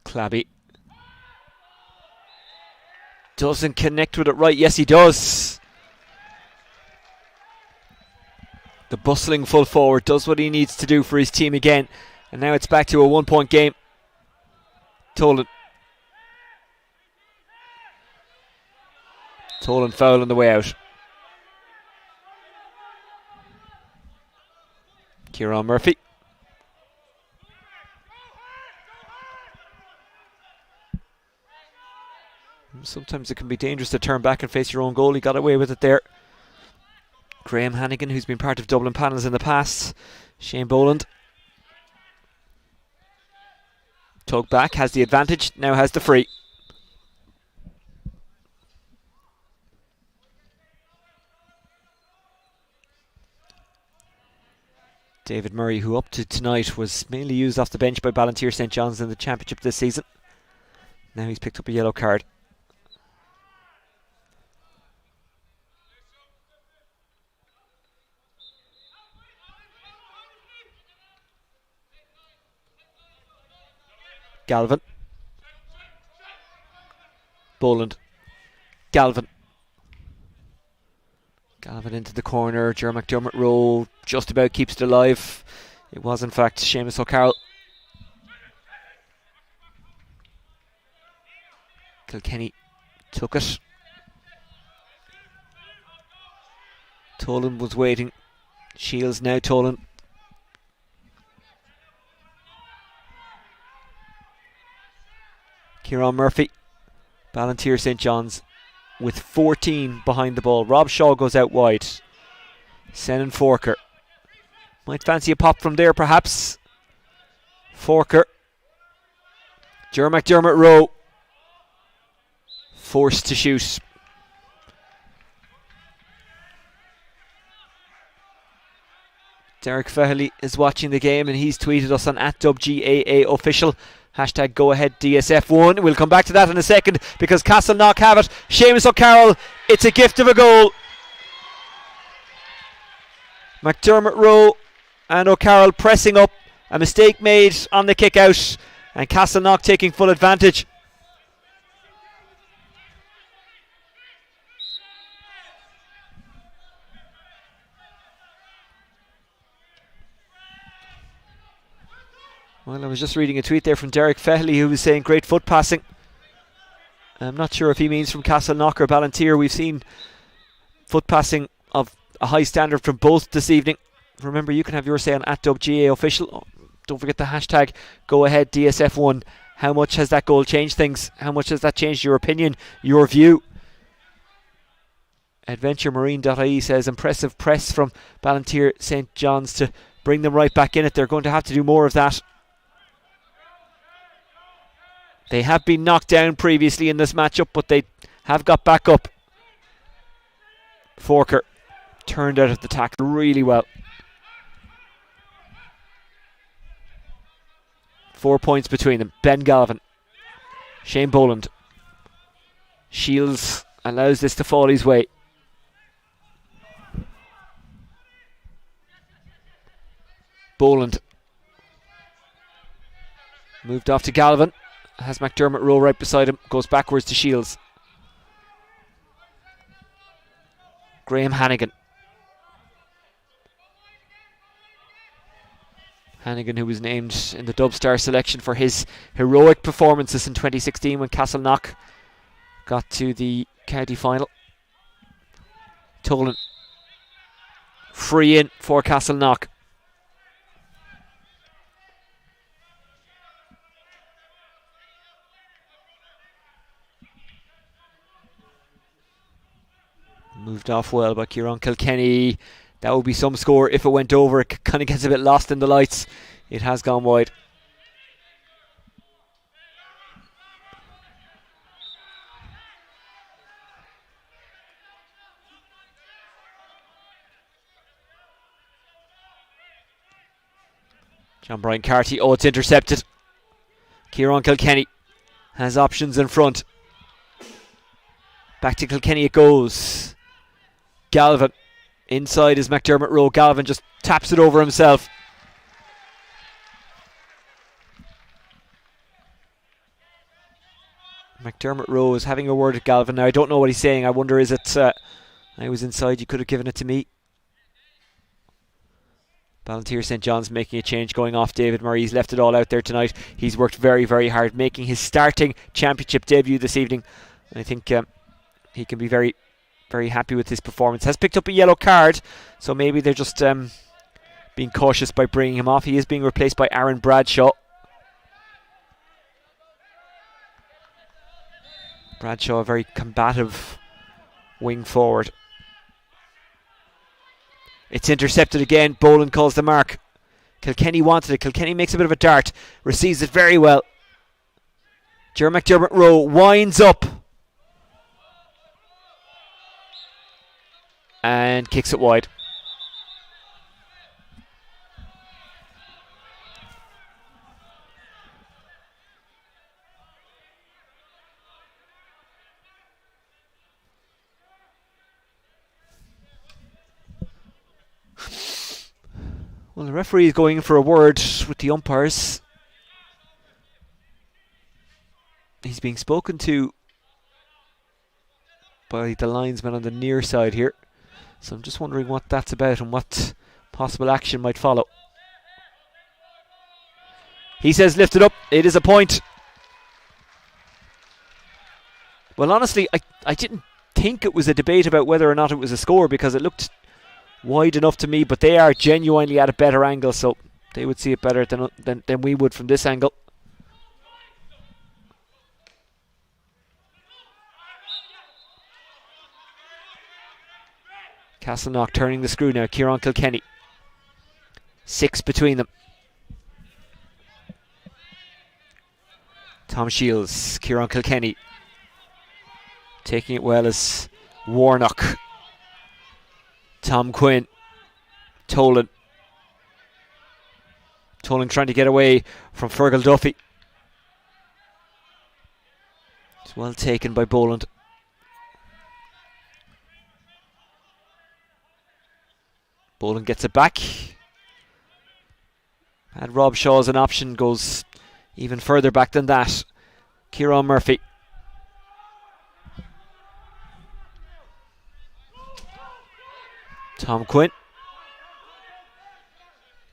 Clabby doesn't connect with it right. Yes, he does. The bustling full forward does what he needs to do for his team again. And now it's back to a 1 point game. Tolan foul on the way out. Kieran Murphy. Sometimes it can be dangerous to turn back and face your own goal. He got away with it there. Graham Hannigan, who's been part of Dublin panels in the past. Shane Boland. Tug back, has the advantage, now has the free. David Murray, who up to tonight was mainly used off the bench by Ballinteer St. John's in the championship this season. Now he's picked up a yellow card. Galvin. Boland. Galvin. Galvin into the corner. Ger McDermott Rowe just about keeps it alive. It was in fact Seamus O'Carroll. Kilkenny took it. Tolan was waiting. Shields now Tolan. Kieran Murphy. Ballinteer St John's with 14 behind the ball. Rob Shaw goes out wide. Senan Forker. Might fancy a pop from there perhaps. Forker. Ger McDermott Rowe. Forced to shoot. Derek Fehely is watching the game and he's tweeted us on @WGAA official. Hashtag Go Ahead DSF1. We'll come back to that in a second because Castleknock have it. Seamus O'Carroll, it's a gift of a goal. McDermott Rowe and O'Carroll pressing up. A mistake made on the kick out and Castleknock taking full advantage. Well, I was just reading a tweet there from Derek Fehely who was saying great foot passing. I'm not sure if he means from Castleknock or Ballinteer. We've seen foot passing of a high standard from both this evening. Remember, you can have your say on @WGA official. Oh, don't forget the hashtag Go Ahead DSF1. How much has that goal changed things? How much has that changed your opinion, your view? AdventureMarine.ie says impressive press from Ballinteer St John's to bring them right back in it. They're going to have to do more of that. They have been knocked down previously in this matchup, but they have got back up. Forker turned out of the tackle really well. 4 points between them. Ben Galvin. Shane Boland. Shields allows this to fall his way. Boland. Moved off to Galvin. Has McDermott Rowe right beside him. Goes backwards to Shields. Graham Hannigan. Hannigan, who was named in the Dubstar selection for his heroic performances in 2016 when Castleknock got to the county final. Tolan. Free in for Castleknock. Moved off well by Kieran Kilkenny. That would be some score if it went over. It kind of gets a bit lost in the lights. It has gone wide. John Brian Carty. Oh, it's intercepted. Kieran Kilkenny has options in front. Back to Kilkenny it goes. Galvin. Inside is McDermott Rowe. Galvin just taps it over himself. McDermott Rowe is having a word at Galvin now. I don't know what he's saying. I wonder, is it I was inside, you could have given it to me. Ballinteer St John's making a change, going off David Murray. He's left it all out there tonight. He's worked very, very hard, making his starting championship debut this evening. I think he can be very, very happy with his performance. Has picked up a yellow card, so maybe they're just being cautious by bringing him off. He is being replaced by Aaron Bradshaw. Bradshaw, a very combative wing forward. It's intercepted again. Boland calls the mark. Kilkenny wanted it. Kilkenny makes a bit of a dart. Receives it very well. Ger McDermott Rowe winds up. And kicks it wide. Well, the referee is going in for a word with the umpires. he's being spoken to by the linesman on the near side here. So I'm just wondering what that's about and what possible action might follow. He says lift it up. It is a point. Well, honestly, I didn't think it was a debate about whether or not it was a score because it looked wide enough to me, but they are genuinely at a better angle, so they would see it better than we would from this angle. Castleknock turning the screw now. Kieran Kilkenny. 6 between them. Tom Shields. Kieran Kilkenny. Taking it well as Warnock. Tom Quinn. Tolan. Tolan trying to get away from Fergal Duffy. It's well taken by Boland. Boland gets it back. And Rob Shaw as an option goes even further back than that. Kieran Murphy. Tom Quinn.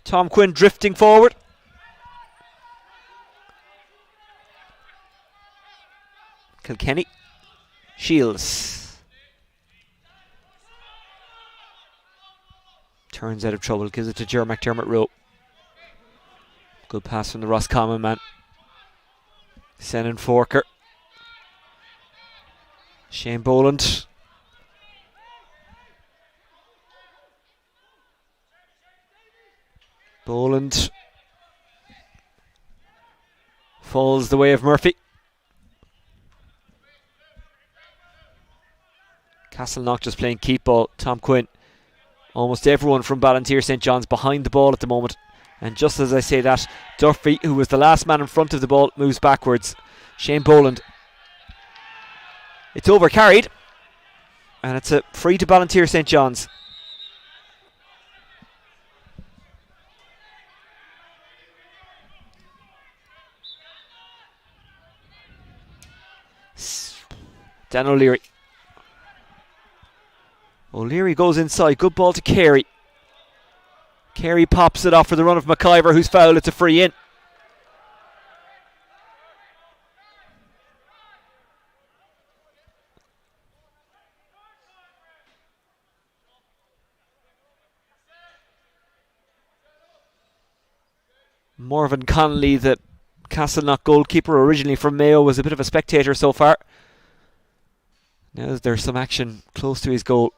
Tom Quinn drifting forward. Kilkenny. Shields. Turns out of trouble, gives it to Ger McDermott Rowe. Good pass from the Roscommon man. Senan Forker. Shane Boland. Boland falls the way of Murphy. Castleknock just playing keep ball. Tom Quinn. Almost everyone from Ballinteer St. John's behind the ball at the moment. And just as I say that, Duffy, who was the last man in front of the ball, moves backwards. Shane Boland. It's over carried. And it's a free to Ballinteer St. John's. Dan O'Leary. O'Leary goes inside. Good ball to Carey. Carey pops it off for the run of McIver, who's fouled. It's a free in. Morven Connolly, the Castleknock goalkeeper originally from Mayo, was a bit of a spectator so far. Now there's some action close to his goal.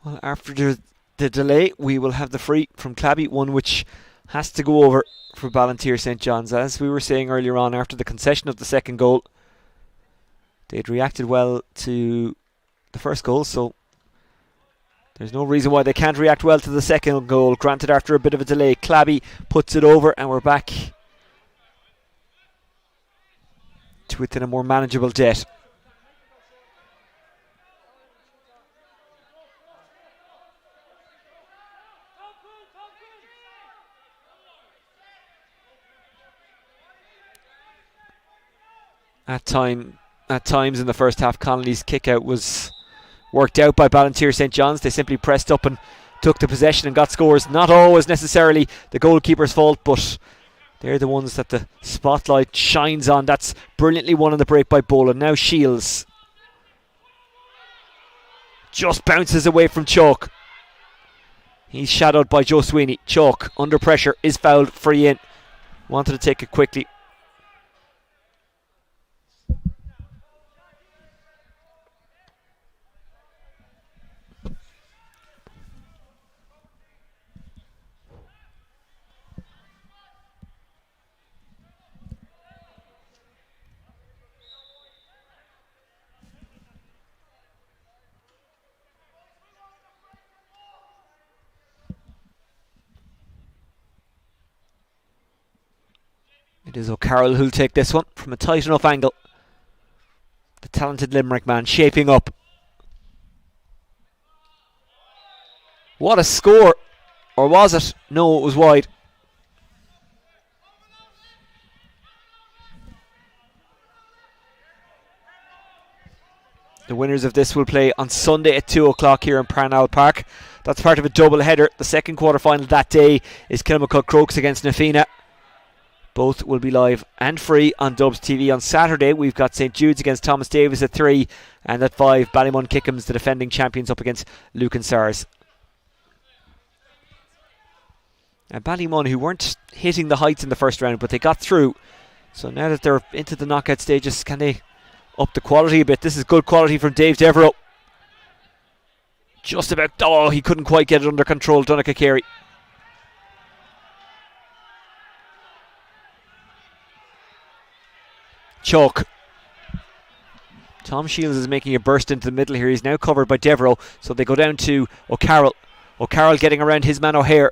Well, after the delay, we will have the free from Clabby, one which has to go over for Ballinteer St. John's. As we were saying earlier on, after the concession of the second goal, they'd reacted well to the first goal, so there's no reason why they can't react well to the second goal. Granted, after a bit of a delay, Clabby puts it over, and we're back to within a more manageable debt. At times in the first half, Connolly's kick out was worked out by Ballinteer St. John's. They simply pressed up and took the possession and got scores. Not always necessarily the goalkeeper's fault, but They're the ones that the spotlight shines on. That's brilliantly won on the break by Boland. Now Shields just bounces away from Chalk. He's shadowed by Joe Sweeney. Chalk under pressure is fouled, free in. Wanted to take it quickly. It is O'Carroll who'll take this one from a tight enough angle. The talented Limerick man shaping up. What a score! Or was it? No, it was wide. The winners of this will play on Sunday at 2 o'clock here in Parnell Park. That's part of a double header. The second quarter final that day is Kilmacud Crokes against Nafina. Both will be live and free on Dubs TV. On Saturday we've got St Jude's against Thomas Davis at 3, and at 5 Ballymun Kickham's, the defending champions, up against Lucan Sars. And Ballymun, who weren't hitting the heights in the first round, but they got through. So now that they're into the knockout stages, can they up the quality a bit? This is good quality from Dave Devereux. Just about, he couldn't quite get it under control, Donncha Carey. Chalk. Tom Shields is making a burst into the middle here. He's now covered by Devereux, so they go down to O'Carroll. O'Carroll getting around his man O'Hare.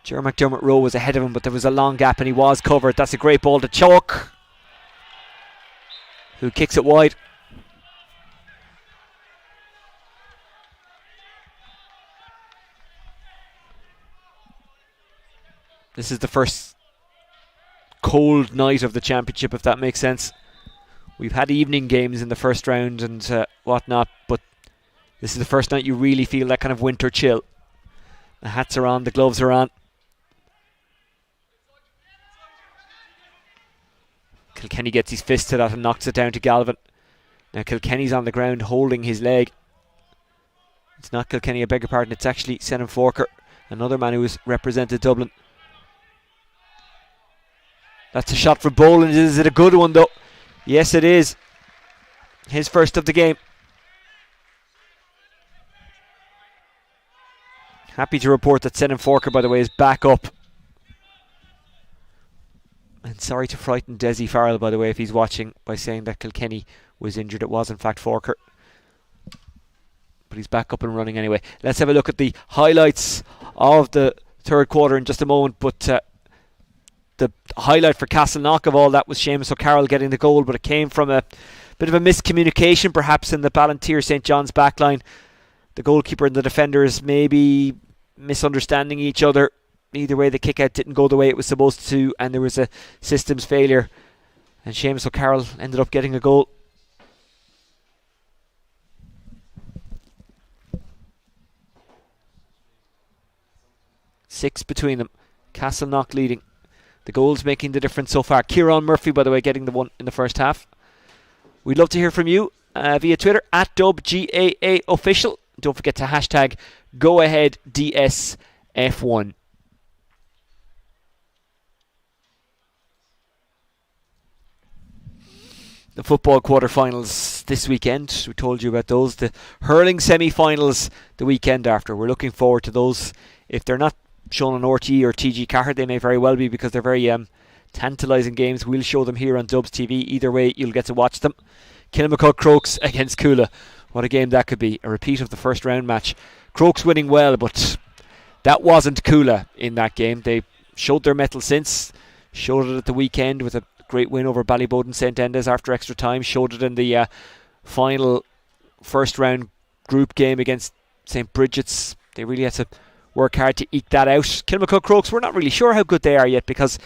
Ger McDermott Rowe was ahead of him, but there was a long gap and he was covered. That's a great ball to Chalk, who kicks it wide. This is the first cold night of the championship, if that makes sense. We've had evening games in the first round and whatnot, but this is the first night you really feel that kind of winter chill. The hats are on, the gloves are on. Kilkenny gets his fist to that and knocks it down to Galvin. Now Kilkenny's on the ground holding his leg. It's not Kilkenny, I beg your pardon, it's actually Senan Forker, another man who has represented Dublin. That's a shot for Boland. Is it a good one though? Yes, it is. His first of the game. Happy to report that Senan Forker, by the way, is back up. And sorry to frighten Desi Farrell, by the way, if he's watching, by saying that Kilkenny was injured. It was in fact Forker. But he's back up and running anyway. Let's have a look at the highlights of the third quarter in just a moment. But the highlight for Castleknock of all that was Seamus O'Carroll getting the goal, but it came from a bit of a miscommunication perhaps in the Ballinteer St John's backline. The goalkeeper and the defenders maybe misunderstanding each other. Either way, the kick out didn't go the way it was supposed to, and there was a systems failure, and Seamus O'Carroll ended up getting a goal. Six between them. Castleknock leading. The goals making the difference so far. Kieran Murphy, by the way, getting the one in the first half. We'd love to hear from you via Twitter at DubGAA official. Don't forget to hashtag Go Ahead DSF1. The football quarter-finals this weekend. We told you about those. The hurling semi-finals the weekend after. We're looking forward to those. If they're not shown on RTE or TG Cahir, they may very well be, because they're very tantalising games. We'll show them here on Dubs TV. Either way, you'll get to watch them. Kilmacud Crokes against Coola. What a game that could be. A repeat of the first round match. Crokes winning well, but that wasn't Coola in that game. They showed their mettle since. Showed it at the weekend with a great win over Ballyboden St Enda's after extra time. Showed it in the final first round group game against St Bridget's. They really had to work hard to eke that out. Kilmacud Crokes, we're not really sure how good they are yet, because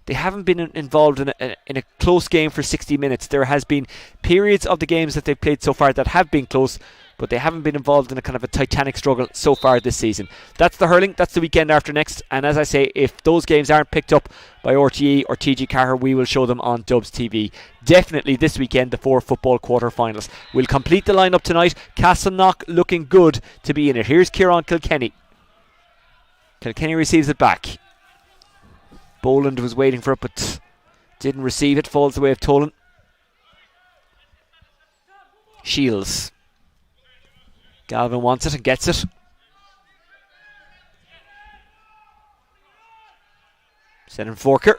they haven't been involved in a close game for 60 minutes. There has been periods of the games that they've played so far that have been close. but they haven't been involved in a kind of a titanic struggle so far this season. That's the hurling. That's the weekend after next. And as I say, if those games aren't picked up by RTE or TG Carr, we will show them on Dubs TV. Definitely this weekend, the 4 football quarter-finals. We'll complete the lineup tonight. Castleknock looking good to be in it. Here's Kieran Kilkenny. Kilkenny receives it back. Boland was waiting for it, but didn't receive it. Falls the way of Tolan. Shields. Galvin wants it and gets it. Sending Forker.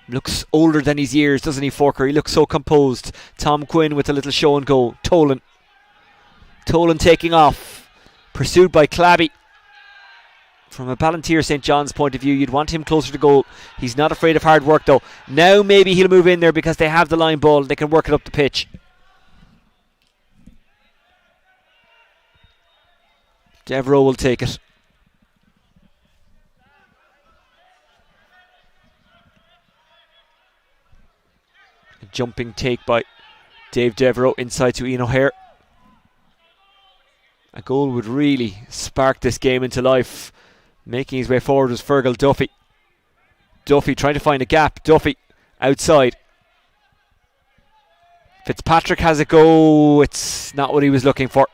Looks older than his years, doesn't he, Forker? He looks so composed. Tom Quinn with a little show and go. Tolan taking off. Pursued by Clabby. From a Ballinteer St. John's point of view, you'd want him closer to goal. He's not afraid of hard work, though. Now maybe he'll move in there because they have the line ball. They can work it up the pitch. Devereaux will take it. A jumping take by Dave Devereaux inside to Ian O'Hare. A goal would really spark this game into life. Making his way forward was Fergal Duffy. Duffy trying to find a gap. Duffy outside. Fitzpatrick has a go. It's not what he was looking for.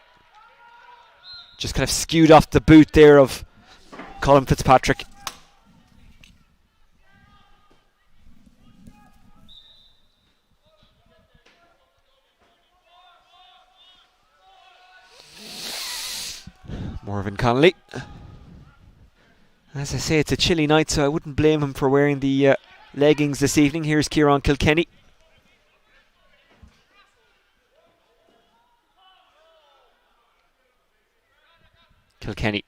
Just kind of skewed off the boot there of Colin Fitzpatrick. Morven Connolly. As I say, it's a chilly night, so I wouldn't blame him for wearing the leggings this evening. Here's Kieran Kilkenny. Kilkenny.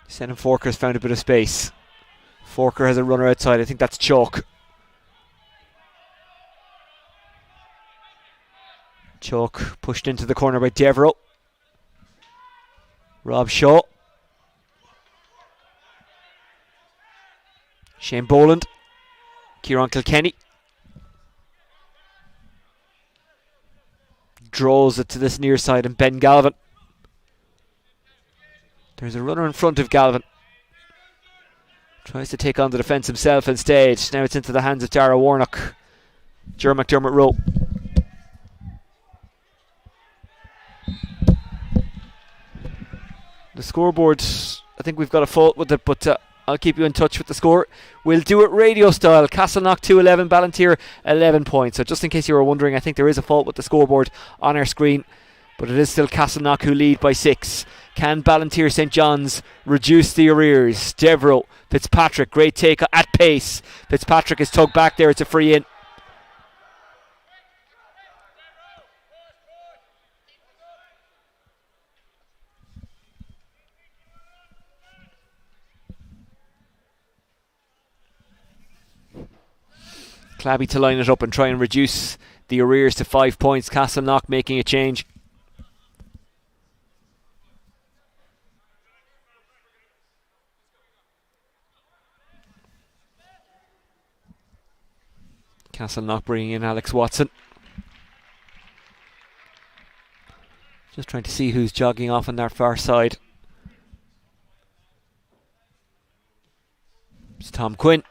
Senan Forker's found a bit of space. Forker has a runner outside. I think that's Chalk. Chalk pushed into the corner by Devereaux. Rob Shaw. Shane Boland. Kieran Kilkenny. Draws it to this near side and Ben Galvin. There's a runner in front of Galvin. Tries to take on the defence himself instead. Now it's into the hands of Dara Warnock. Ger McDermott Rowe. The scoreboard, I think we've got a fault with it, but I'll keep you in touch with the score. We'll do it radio style. Castleknock 2-11, Ballinteer 11 points. So just in case you were wondering, I think there is a fault with the scoreboard on our screen, but it is still Castleknock who lead by 6. Can Ballinteer St. John's reduce the arrears? Devereaux, Fitzpatrick, great take at pace. Fitzpatrick is tugged back there, it's a free in. Clabby to line it up and try and reduce the arrears to 5 points. Castleknock making a change. Castleknock bringing in Alex Watson. Just trying to see who's jogging off on their far side. It's Tom Quinn.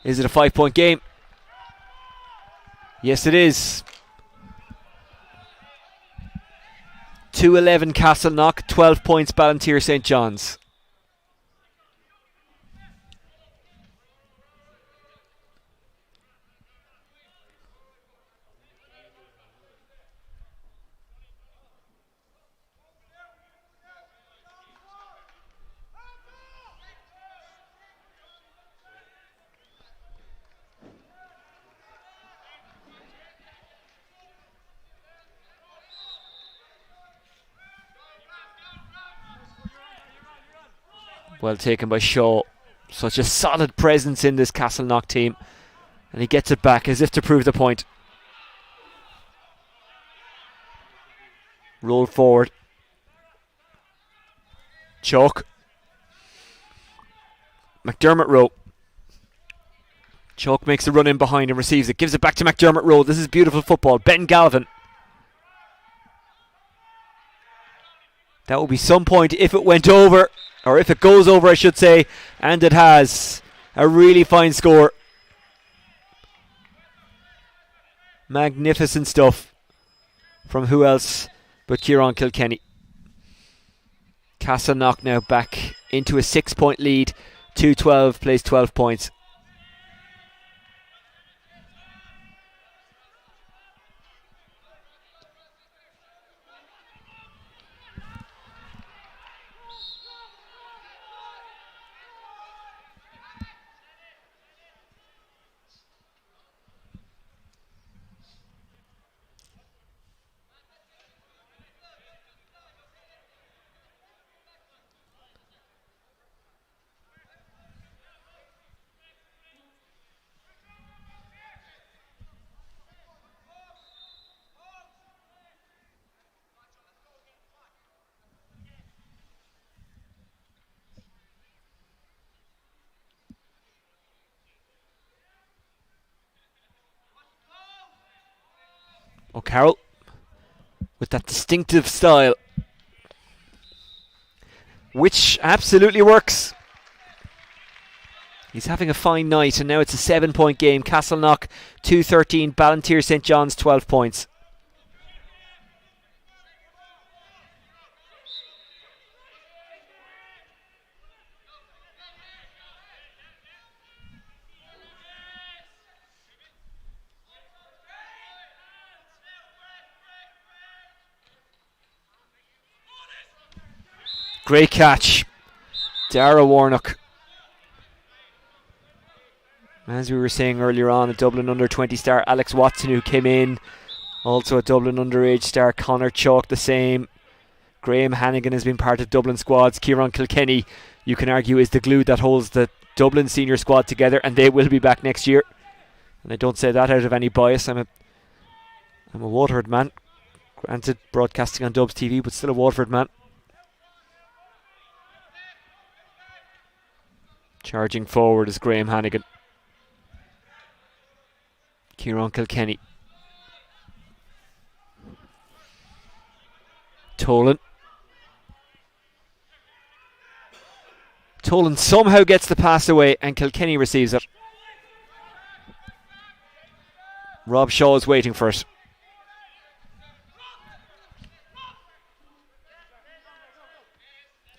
Is it a 5-point game? Yes, it is. 2-11 Castleknock, 12 points Ballinteer St. John's. Well taken by Shaw. Such a solid presence in this Castleknock team. And he gets it back as if to prove the point. Roll forward. Chalk. McDermott Rowe. Chalk makes a run in behind and receives it. Gives it back to McDermott Rowe. This is beautiful football. Ben Galvin. That will be some point if it went over, or if it goes over, I should say, and it has. A really fine score. Magnificent stuff from who else but Kieran Kilkenny. Castleknock now back into a 6-point lead. 2-12 plays 12 points. O'Carroll with that distinctive style, which absolutely works. He's having a fine night, and now it's a 7-point game. Castleknock 2-13, Ballinteer St John's 12 points. Great catch, Dara Warnock. As we were saying earlier on, a Dublin under-20 star Alex Watson, who came in. Also a Dublin underage star Connor Chalk, the same. Graham Hannigan has been part of Dublin squads. Kieran Kilkenny, you can argue, is the glue that holds the Dublin senior squad together, and they will be back next year. And I don't say that out of any bias. I'm a Waterford man. Granted, broadcasting on Dubs TV, but still a Waterford man. Charging forward is Graham Hannigan. Kieran Kilkenny. Tolan somehow gets the pass away, and Kilkenny receives it. Rob Shaw is waiting for it.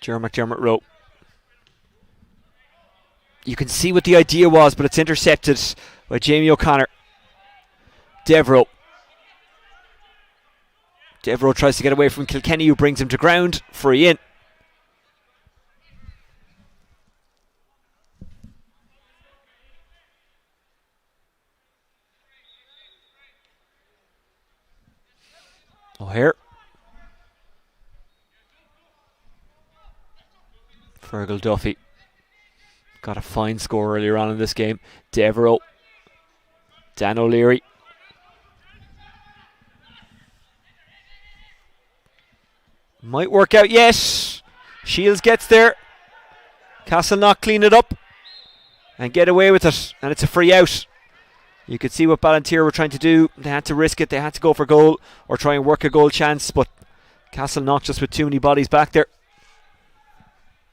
Ger McDermott Rowe. You can see what the idea was, but it's intercepted by Jamie O'Connor. Devereaux tries to get away from Kilkenny, who brings him to ground. Free in. O'Hare. Fergal Duffy. Got a fine score earlier on in this game. Devereaux. Dan O'Leary. Might work out, yes. Shields gets there. Castleknock clean it up and get away with it. And it's a free out. You could see what Ballinteer were trying to do. They had to risk it. They had to go for goal or try and work a goal chance. But Castleknock just with too many bodies back there.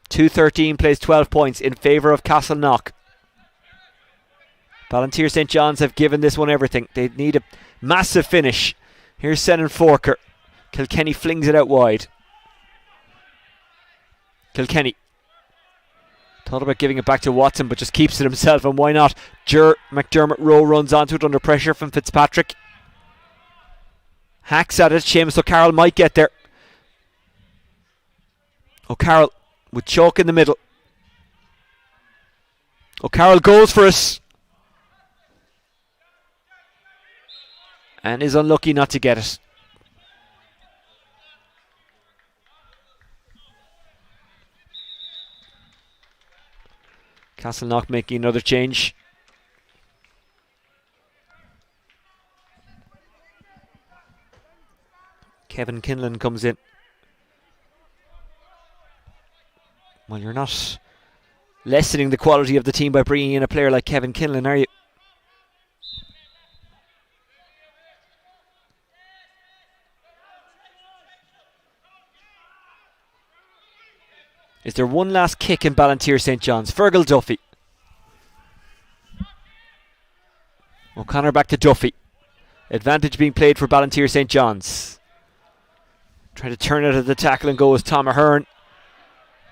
2-13 plays 12 points in favour of Castleknock. Ballinteer St John's have given this one everything. They need a massive finish. Here's Senan Forker. Kilkenny flings it out wide. Kilkenny thought about giving it back to Watson, but just keeps it himself, and why not? Ger McDermott Rowe runs onto it under pressure from Fitzpatrick. Hacks at it. Seamus O'Carroll might get there. O'Carroll with Chalk in the middle. O'Carroll goes for it and is unlucky not to get it. Castleknock making another change. Kevin Kinlan comes in. Well, you're not lessening the quality of the team by bringing in a player like Kevin Kinlan, are you? Is there one last kick in Ballinteer St. John's? Fergal Duffy. O'Connor back to Duffy. Advantage being played for Ballinteer St. John's. Trying to turn it at the tackle and go as Tom Ahern.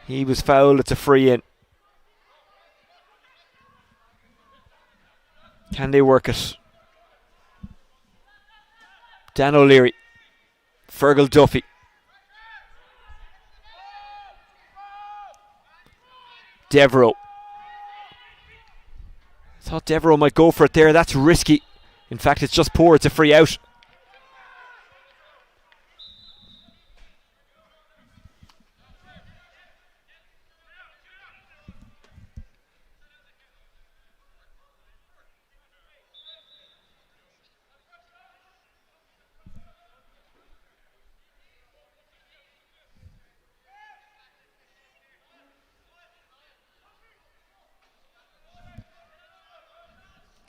He was fouled. It's a free in. Can they work it? Dan O'Leary. Fergal Duffy. Devereux. Thought Devereux might go for it there. That's risky. In fact, it's just poor. It's a free out.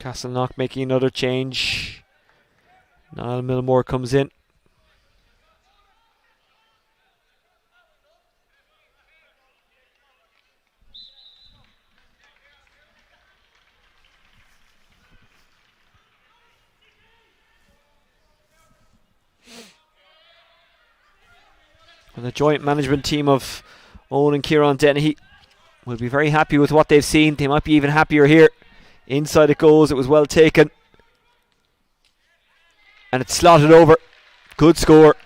Castleknock making another change. Niall Milmore comes in. And the joint management team of Owen and Kieran Dennehy will be very happy with what they've seen. They might be even happier here. Inside it goes. It was well taken. And it's slotted over. Good score.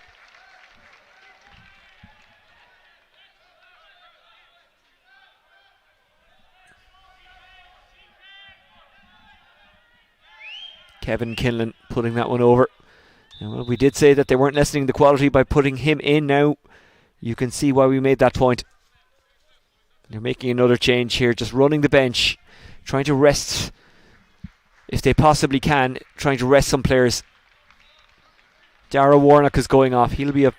Kevin Kinlan putting that one over. And well, we did say that they weren't lessening the quality by putting him in. Now you can see why we made that point. They're making another change here. Just running the bench. Trying to rest, if they possibly can, trying to rest some players. Dara Warnock is going off. He'll be a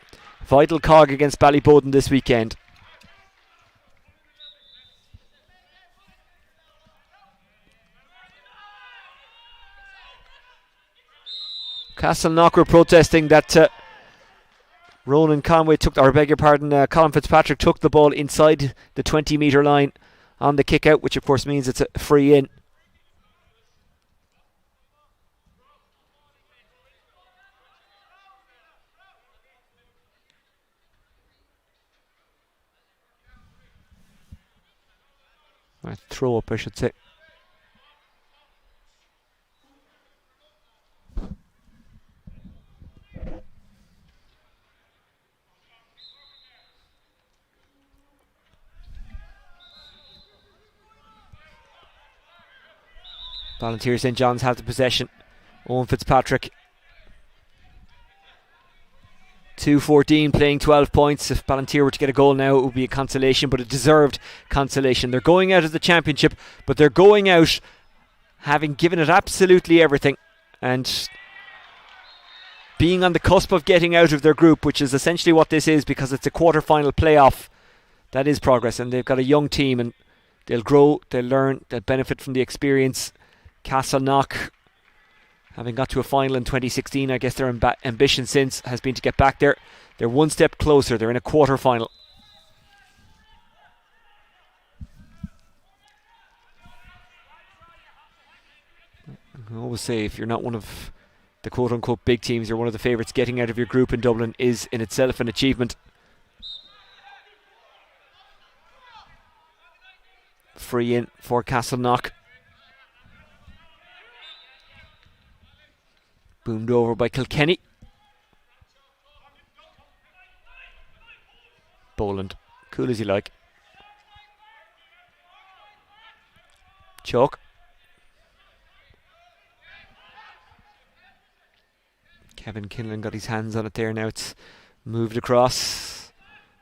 vital cog against Ballyboden this weekend. Castleknock were protesting that Colin Fitzpatrick took the ball inside the 20-metre line on the kick out, which of course means it's a free in. Right, throw up, I should say. Ballinteer St. John's have the possession. Owen Fitzpatrick. 2-14 playing 12 points. If Ballinteer were to get a goal now, it would be a consolation, but a deserved consolation. They're going out of the championship, but they're going out having given it absolutely everything and being on the cusp of getting out of their group, which is essentially what this is, because it's a quarter-final playoff. That is progress, and they've got a young team, and they'll grow, they'll learn, they'll benefit from the experience. Castleknock, having got to a final in 2016, I guess their ambition since has been to get back there. They're one step closer. They're in a quarter final. I always say, if you're not one of the quote-unquote big teams, you're one of the favourites. Getting out of your group in Dublin is in itself an achievement. Free in for Castleknock. Boomed over by Kilkenny. Boland, cool as you like. Chalk. Kevin Kinlan got his hands on it there. Now it's moved across.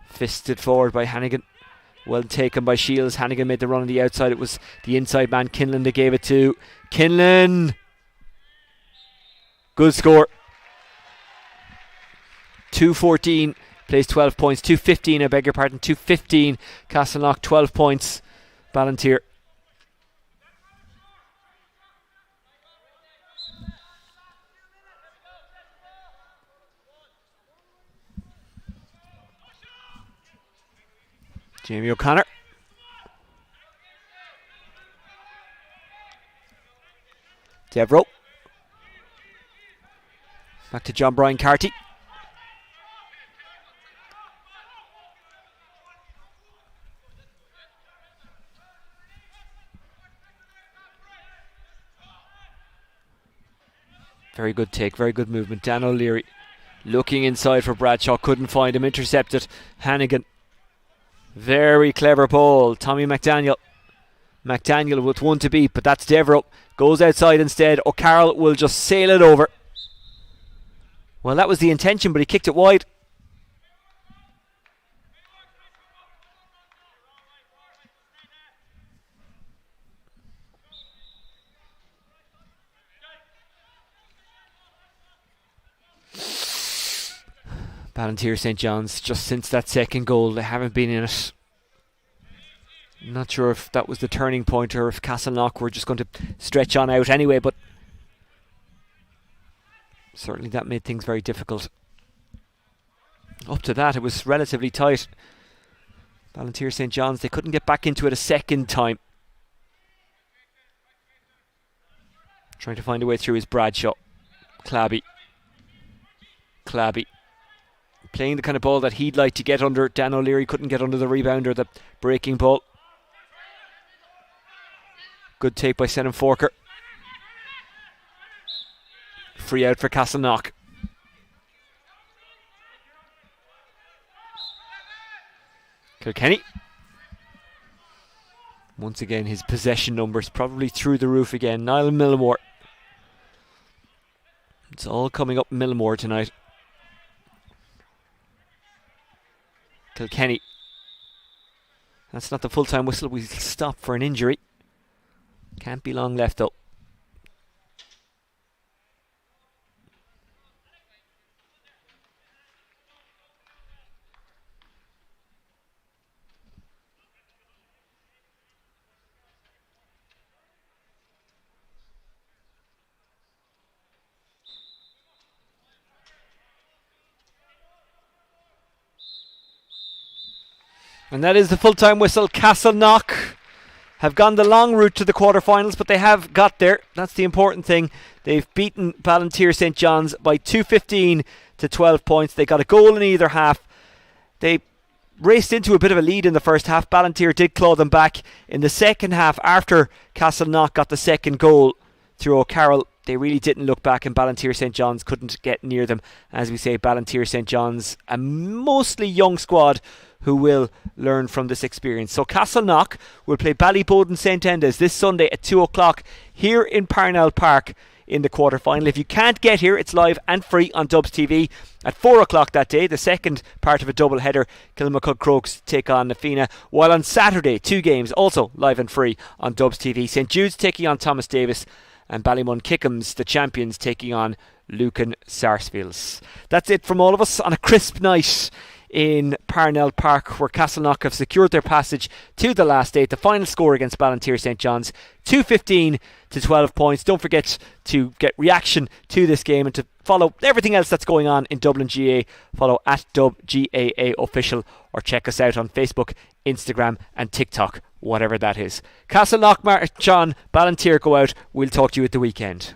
Fisted forward by Hannigan. Well taken by Shields. Hannigan made the run on the outside. It was the inside man, Kinlan, that gave it to. Kinlan! Good score. 2-14 plays 12 points. 2-15, I beg your pardon. 2-15. Castleknock 12 points. Ballinteer. Jamie O'Connor. Devereux. Back to John Brian Carty. Very good take, very good movement. Dan O'Leary looking inside for Bradshaw, couldn't find him, intercepted. Hannigan. Very clever ball. Tommy McDaniel. McDaniel with one to beat, but that's Devereux. Goes outside instead. O'Carroll will just sail it over. Well, that was the intention, but he kicked it wide. Ballinteer St. John's, just since that second goal, they haven't been in it. Not sure if that was the turning point or if Castleknock were just going to stretch on out anyway, but certainly that made things very difficult. Up to that, it was relatively tight. Ballinteer St. John's, they couldn't get back into it a second time. Trying to find a way through is Bradshaw. Clabby. Playing the kind of ball that he'd like to get under. Dan O'Leary couldn't get under the rebounder, the breaking ball. Good take by Senan Forker. Free out for Castleknock. Kilkenny. Once again, his possession numbers probably through the roof again. Niall Millimore. It's all coming up Millimore tonight. Kilkenny. That's not the full-time whistle. We'll stop for an injury. Can't be long left though. And that is the full-time whistle. Castleknock have gone the long route to the quarterfinals, but they have got there. That's the important thing. They've beaten Ballinteer St. John's by 2-15 to 12 points. They got a goal in either half. They raced into a bit of a lead in the first half. Ballinteer did claw them back. In the second half, after Castleknock got the second goal through O'Carroll, they really didn't look back, and Ballinteer St. John's couldn't get near them. As we say, Ballinteer St. John's, a mostly young squad who will learn from this experience. So Castleknock will play Ballyboden St. Enda's this Sunday at 2 o'clock here in Parnell Park in the quarter-final. If you can't get here, it's live and free on Dubs TV at 4 o'clock that day, the second part of a double-header. Kilmacud Crokes take on Nafina, while on Saturday, 2 games, also live and free on Dubs TV. St. Jude's taking on Thomas Davis, and Ballymun Kickham's, the champions, taking on Lucan Sarsfields. That's it from all of us on a crisp night in Parnell Park, where Castleknock have secured their passage to the last 8. The final score against Ballinteer St. John's, 2-15 to 12 points. Don't forget to get reaction to this game and to follow everything else that's going on in Dublin GAA. Follow at DubGAA Official, or check us out on Facebook, Instagram and TikTok, whatever that is. Castleknock march on, Ballinteer go out. We'll talk to you at the weekend.